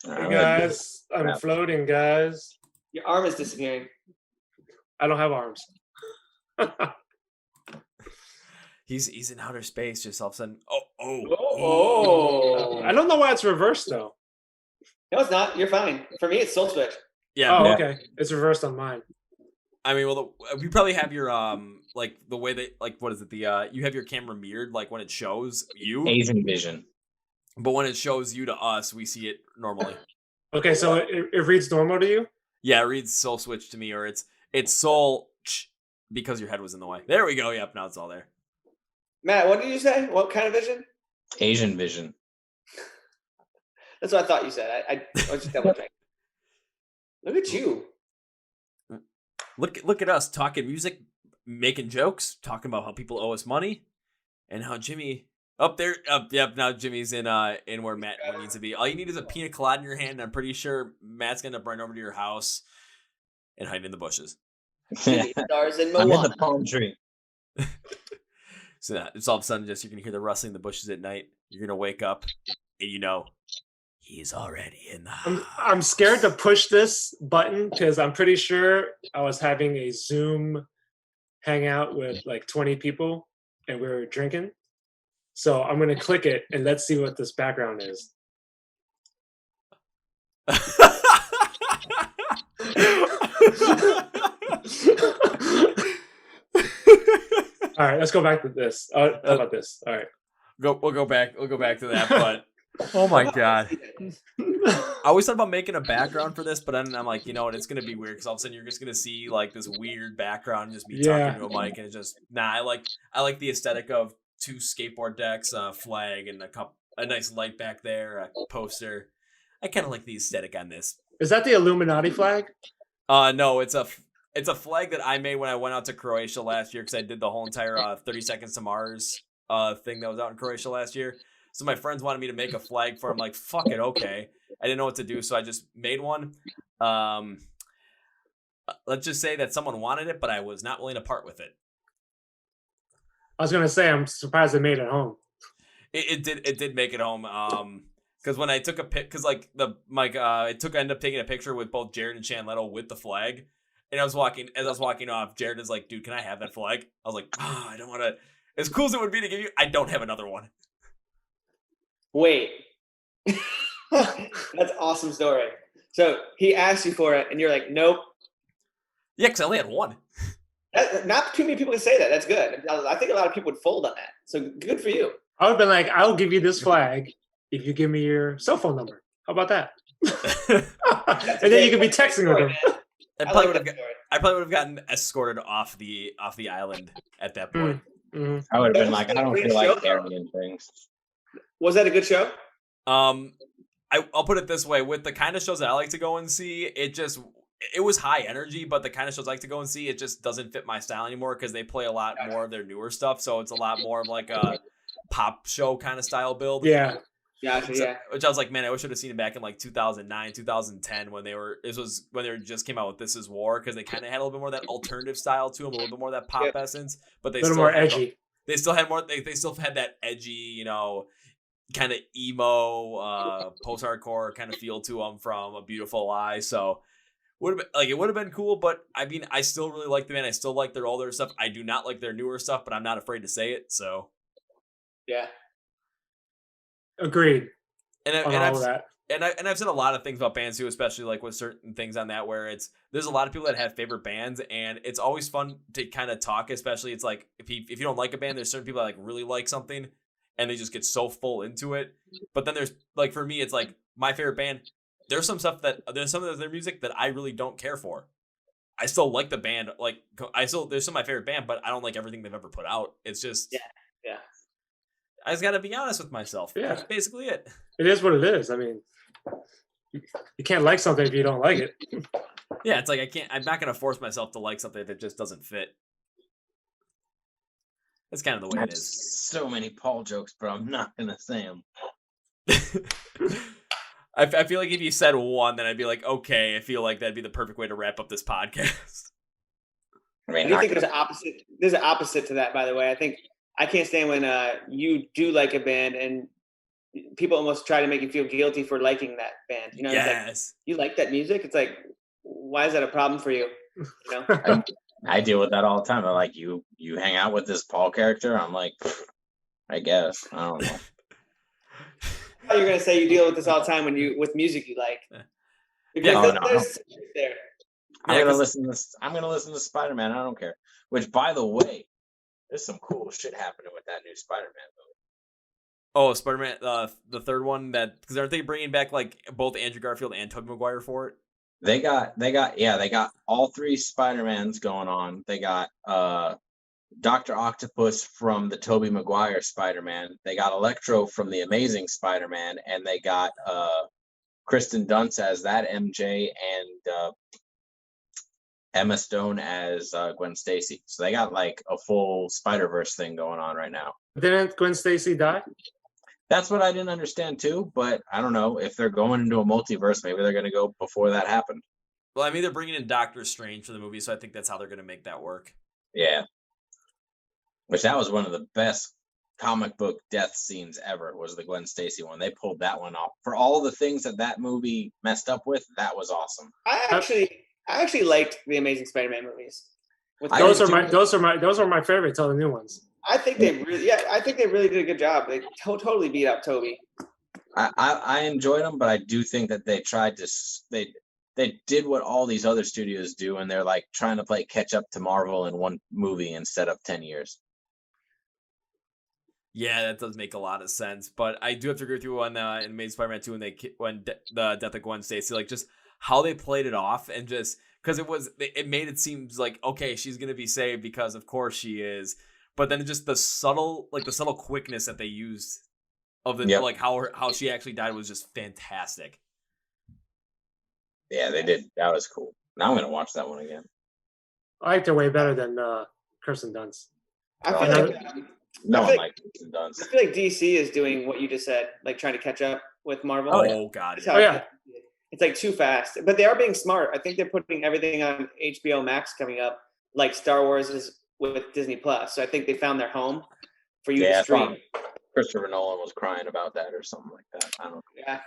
Hey guys, I'm floating, guys. Your arm is disappearing. I don't have arms. He's in outer space, just all of a sudden. I don't know why it's reversed though. No, it's not. You're fine. For me, it's SoulSwitch. Yeah. Oh, okay. It's reversed on mine. I mean, well, we probably have your like the way that like what is it? The you have your camera mirrored like when it shows you Asian vision, but when it shows you to us, we see it normally. Okay, so it reads normal to you? Yeah, it reads SoulSwitch to me, or it's Soul because your head was in the way. There we go. Yep, now it's all there. Matt, what did you say? What kind of vision? Asian vision. That's what I thought you said. I was just double checking. Look at you. Look at us talking music, making jokes, talking about how people owe us money, and how Jimmy. Up there, yep. Now Jimmy's in where Matt needs to be. All you need is a pina colada in your hand. And I'm pretty sure Matt's gonna run over to your house and hide in the bushes. Jimmy stars in I'm in Moana. the palm tree. So it's all of a sudden just you can hear the rustling in the bushes at night. You're gonna wake up and you know he's already in the house. I'm scared to push this button because I'm pretty sure I was having a Zoom hangout with like 20 people and we were drinking. So I'm gonna click it and let's see what this background is. All right, let's go back to this. How about this? All right. We'll go back to that, but oh my god. I always thought about making a background for this, but then I'm like, you know what, it's gonna be weird because all of a sudden you're just gonna see like this weird background, just me talking to a mic, and it's just I like the aesthetic of 2 skateboard decks, a flag, and a nice light back there, a poster. I kind of like the aesthetic on this. Is that the Illuminati flag? No, it's a flag that I made when I went out to Croatia last year because I did the whole entire 30 Seconds to Mars thing that was out in Croatia last year. So my friends wanted me to make a flag for them. Like, fuck it, okay. I didn't know what to do, so I just made one. Let's just say that someone wanted it, but I was not willing to part with it. I was gonna say I'm surprised they made it home. It did make it home. Because when I took a pic, because like I ended up taking a picture with both Jared and Chanletto with the flag, and as I was walking off, Jared is like, "Dude, can I have that flag?" I was like, I don't want to. As cool as it would be to give you, I don't have another one. Wait. That's awesome story. So he asked you for it, and you're like, nope. Yeah, because I only had one. Not too many people can say that. That's good. I think a lot of people would fold on that. So good for you. I would have been like, I'll give you this flag if you give me your cell phone number. How about that? And then you could be texting with them. I probably would have gotten escorted off the island at that point. Mm-hmm. I would have been like, I don't feel like carrying things. Was that a good show? I'll put it this way: with the kind of shows that I like to go and see, it was high energy, but the kind of shows I like to go and see, it just doesn't fit my style anymore because they play a lot more of their newer stuff. So it's a lot more of like a pop show kind of style build. Yeah. Gotcha, yeah. Which I was like, man, I wish I'd have seen it back in like 2009, 2010 when they just came out with This Is War, because they kind of had a little bit more of that alternative style to them, a little bit more of that pop essence, but they a little still more had edgy. They still had more. They still had that edgy, kind of emo, post-hardcore kind of feel to them from A Beautiful Lie. So it would have been cool, but I mean, I still really like the band. I still like their older stuff. I do not like their newer stuff, but I'm not afraid to say it. So yeah. Agreed. I've said a lot of things about bands too, especially like with certain things on that where there's a lot of people that have favorite bands, and it's always fun to kind of talk, especially it's like if you don't like a band, there's certain people that like really like something and they just get so full into it. But then there's like, for me, it's like my favorite band, there's some of their music that I really don't care for. I still like the band, there's some of my favorite band, but I don't like everything they've ever put out. It's just yeah. I just gotta be honest with myself. Yeah. That's basically it. It is what it is. I mean, you can't like something if you don't like it. Yeah, it's like I'm not gonna force myself to like something that just doesn't fit. That's kind of the way it is. So many Paul jokes, but I'm not gonna say them. I feel like if you said one, then I'd be like, okay, I feel like that'd be the perfect way to wrap up this podcast. I do think there's an opposite to that, by the way. I think I can't stand when you do like a band and people almost try to make you feel guilty for liking that band. You know, yes. It's like, you like that music? It's like, why is that a problem for you? You know? I deal with that all the time. I'm like, you hang out with this Paul character? I'm like, I guess. I don't know. You're gonna say you deal with this all the time with music you like. Because there's there. I'm gonna listen to Spider-Man. I don't care. Which, by the way, there's some cool shit happening with that new Spider-Man movie. Oh, Spider-Man, the third one, because aren't they bringing back like both Andrew Garfield and Tobey Maguire for it? They got all 3 Spider-Mans going on. They got Dr. Octopus from the Tobey Maguire Spider-Man. They got Electro from the Amazing Spider-Man, and they got Kristen Dunst as that MJ and Emma Stone as Gwen Stacy. So they got like a full Spider-Verse thing going on right now. Didn't Gwen Stacy die? That's what I didn't understand too, but I don't know. If they're going into a multiverse, maybe they're going to go before that happened. Well, I mean, they're bringing in Doctor Strange for the movie, so I think that's how they're going to make that work. Yeah. Which that was one of the best comic book death scenes ever, was the Gwen Stacy one. They pulled that one off. For all the things that movie messed up with, that was awesome. I actually liked the Amazing Spider-Man movies. Those are my favorites. All the new ones. I think they really did a good job. They totally beat up Toby. I enjoyed them, but I do think that they tried to they did what all these other studios do, and they're like trying to play catch up to Marvel in one movie instead of 10 years. Yeah, that does make a lot of sense. But I do have to agree with you on in Amazing Spider-Man 2 when the death of Gwen Stacy, like just how they played it off, and just because it made it seem like, okay, she's gonna be saved because of course she is. But then just the subtle quickness that they used of the like how she actually died was just fantastic. Yeah, they did. That was cool. Now I'm gonna watch that one again. I liked her way better than Kirsten Dunst. I feel like no one liked Kirsten Dunst. I feel like DC is doing what you just said, like trying to catch up with Marvel. Oh God. It's like too fast, but they are being smart. I think they're putting everything on HBO Max coming up, like Star Wars is with Disney Plus. So I think they found their home for you to stream. Christopher Nolan was crying about that or something like that. I don't know. Yeah.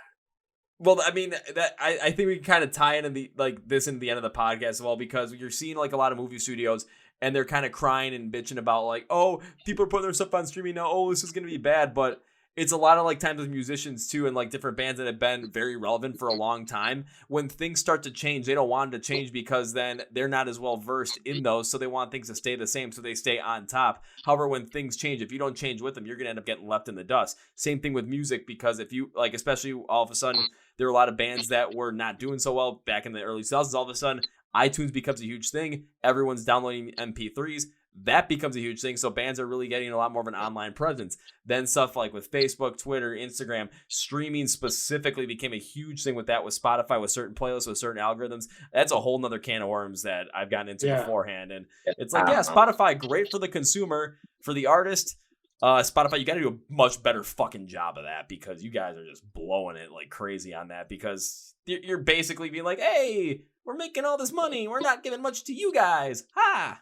Well, I mean, that I think we can kind of tie in the this in the end of the podcast as well, because you're seeing like a lot of movie studios and they're kind of crying and bitching about like, oh, people are putting their stuff on streaming now. Oh, this is gonna be bad, but it's a lot of like times with musicians too, and like different bands that have been very relevant for a long time. When things start to change, they don't want it to change because then they're not as well versed in those, so they want things to stay the same, so they stay on top. However, when things change, if you don't change with them, you're gonna end up getting left in the dust. Same thing with music, because if you like, especially all of a sudden, there were a lot of bands that were not doing so well back in the early 2000s. All of a sudden, iTunes becomes a huge thing. Everyone's downloading MP3s. That becomes a huge thing. So bands are really getting a lot more of an online presence. Then stuff like with Facebook, Twitter, Instagram, streaming specifically became a huge thing with that, with Spotify, with certain playlists, with certain algorithms. That's a whole nother can of worms that I've gotten into beforehand. And it's like, Spotify, great for the consumer, for the artist. Spotify, you got to do a much better fucking job of that, because you guys are just blowing it like crazy on that, because you're basically being like, hey, we're making all this money. We're not giving much to you guys. Ha!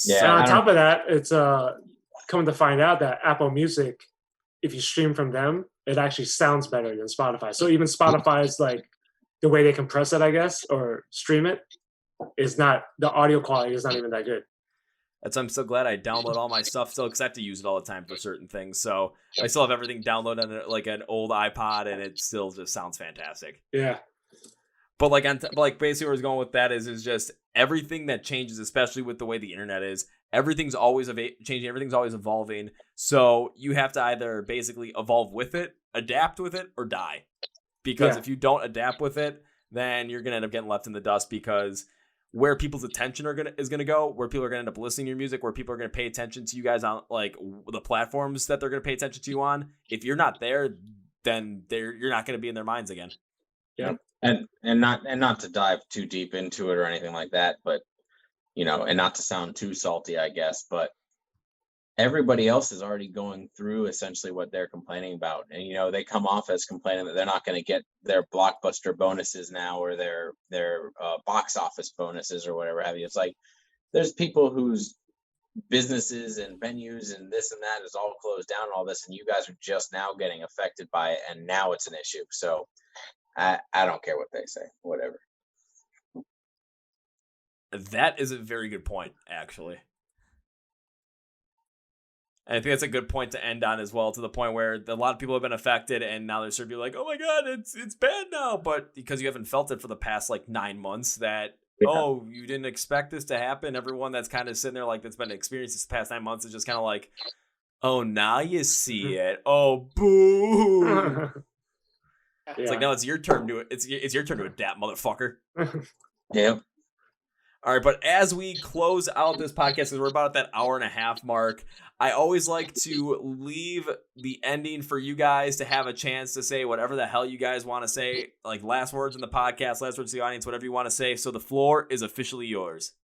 Yeah. So on top of that, it's come to find out that Apple Music, if you stream from them, it actually sounds better than Spotify. So even Spotify's like the way they compress it, I guess, or stream it, is not, the audio quality is not even that good. I'm so glad I download all my stuff still, because I have to use it all the time for certain things. So I still have everything downloaded on like an old iPod, and it still just sounds fantastic. Yeah. But like basically where I was going with that is just everything that changes, especially with the way the internet is, everything's always changing, everything's always evolving. So you have to either basically evolve with it, adapt with it, or die. Because if you don't adapt with it, then you're gonna end up getting left in the dust, because where people's attention is gonna go, where people are gonna end up listening to your music, where people are gonna pay attention to you guys on like the platforms that they're gonna pay attention to you on. If you're not there, then you're not gonna be in their minds again. Yeah. And not to dive too deep into it or anything like that, but and not to sound too salty, I guess, but everybody else is already going through essentially what they're complaining about, and they come off as complaining that they're not going to get their blockbuster bonuses now, or their box office bonuses or whatever have you. It's like there's people whose businesses and venues and this and that is all closed down and all this, and you guys are just now getting affected by it, and now it's an issue. So I don't care what they say, whatever. That is a very good point, actually. And I think that's a good point to end on as well, to the point where a lot of people have been affected, and now they're sort of like, oh my God, it's bad now. But because you haven't felt it for the past like 9 months, that, oh, you didn't expect this to happen. Everyone that's kind of sitting there like that's been experienced this past 9 months is just kind of like, oh, now you see it. Oh, boo. It's like, no, it's your turn to it's your turn to adapt, motherfucker. Yeah. All right, but as we close out this podcast, because we're about at that hour and a half mark, I always like to leave the ending for you guys to have a chance to say whatever the hell you guys want to say, like last words in the podcast, last words to the audience, whatever you want to say. So the floor is officially yours,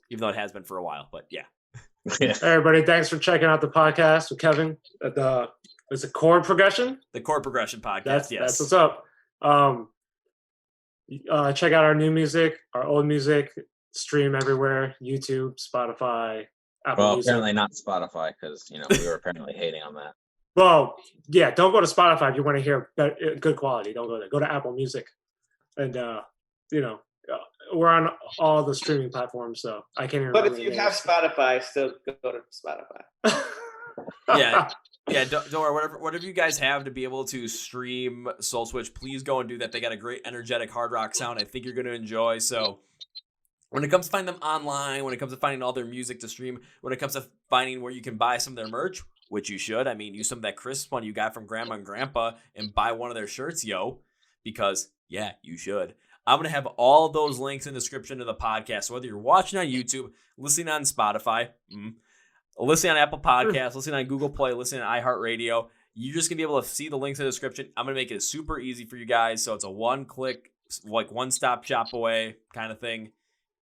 even though it has been for a while, but yeah. Yeah. Everybody, thanks for checking out the podcast with Kevin. It's a Chord Progression. The Chord Progression podcast. That's what's up. Check out our new music, our old music. Stream everywhere: YouTube, Spotify, Apple Music. Apparently not Spotify because we were apparently hating on that. Well, yeah, don't go to Spotify if you want to hear good quality. Don't go there. Go to Apple Music, and we're on all the streaming platforms. So I can't even. But if you have Spotify, still go to Spotify. Yeah. Don't worry. Whatever you guys have to be able to stream SoulSwitch, please go and do that. They got a great, energetic hard rock sound. I think you're going to enjoy. So when it comes to finding them online, when it comes to finding all their music to stream, when it comes to finding where you can buy some of their merch, which you should. I mean, use some of that crisp one you got from Grandma and Grandpa and buy one of their shirts, because, yeah, you should. I'm going to have all those links in the description of the podcast. So whether you're watching on YouTube, listening on Spotify, listening on Apple Podcasts, listening on Google Play, listening on iHeart Radio, you're just going to be able to see the links in the description. I'm going to make it super easy for you guys. So it's a one-click, like one-stop shop away kind of thing.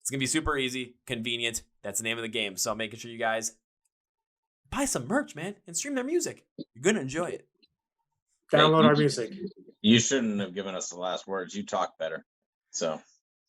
It's going to be super easy, convenient. That's the name of the game. So making sure you guys buy some merch, man, and stream their music. You're going to enjoy it. Download our music. You shouldn't have given us the last words. You talk better. So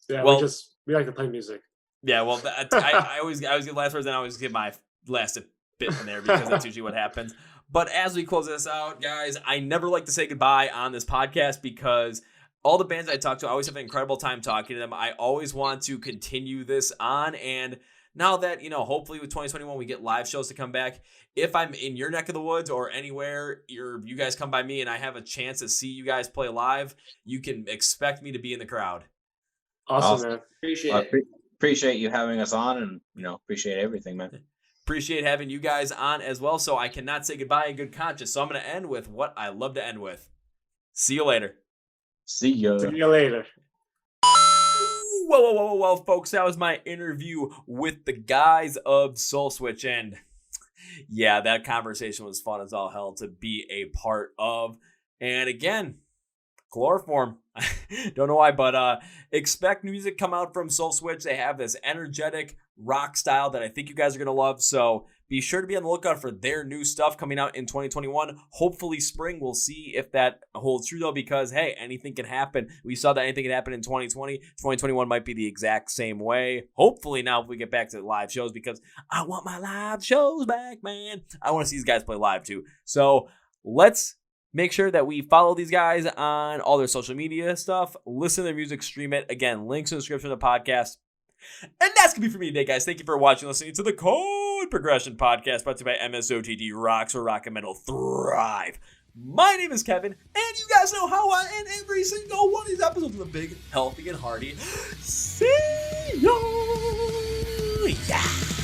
yeah, we like to play music. Yeah, well, I always get last words, and I always get my last bit in there because that's usually what happens. But as we close this out, guys, I never like to say goodbye on this podcast because all the bands I talk to, I always have an incredible time talking to them. I always want to continue this on, and now that, hopefully with 2021 we get live shows to come back, if I'm in your neck of the woods or anywhere, you guys come by me and I have a chance to see you guys play live, you can expect me to be in the crowd. Awesome, man. Appreciate you having us on, and appreciate everything, man. Appreciate having you guys on as well. So I cannot say goodbye in good conscience. So I'm going to end with what I love to end with. See you later. See ya. See you later. Well, folks, that was my interview with the guys of SoulSwitch, and yeah, that conversation was fun as all hell to be a part of. And again, Chloroform. Don't know why, but expect music come out from SoulSwitch. They have this energetic rock style that I think you guys are going to love. So be sure to be on the lookout for their new stuff coming out in 2021. Hopefully spring. We'll see if that holds true, though, because, hey, anything can happen. We saw that anything can happen in 2020. 2021 might be the exact same way. Hopefully now if we get back to live shows, because I want my live shows back, man. I want to see these guys play live, too. So let's make sure that we follow these guys on all their social media stuff. Listen to their music, stream it. Again, links in the description of the podcast. And that's going to be for me today, guys. Thank you for watching and listening to the Chord Progression podcast brought to you by MSOTD Rocks, where rock and metal thrive. My name is Kevin, and you guys know how I end every single one of these episodes with a big, healthy, and hearty see ya! Yeah!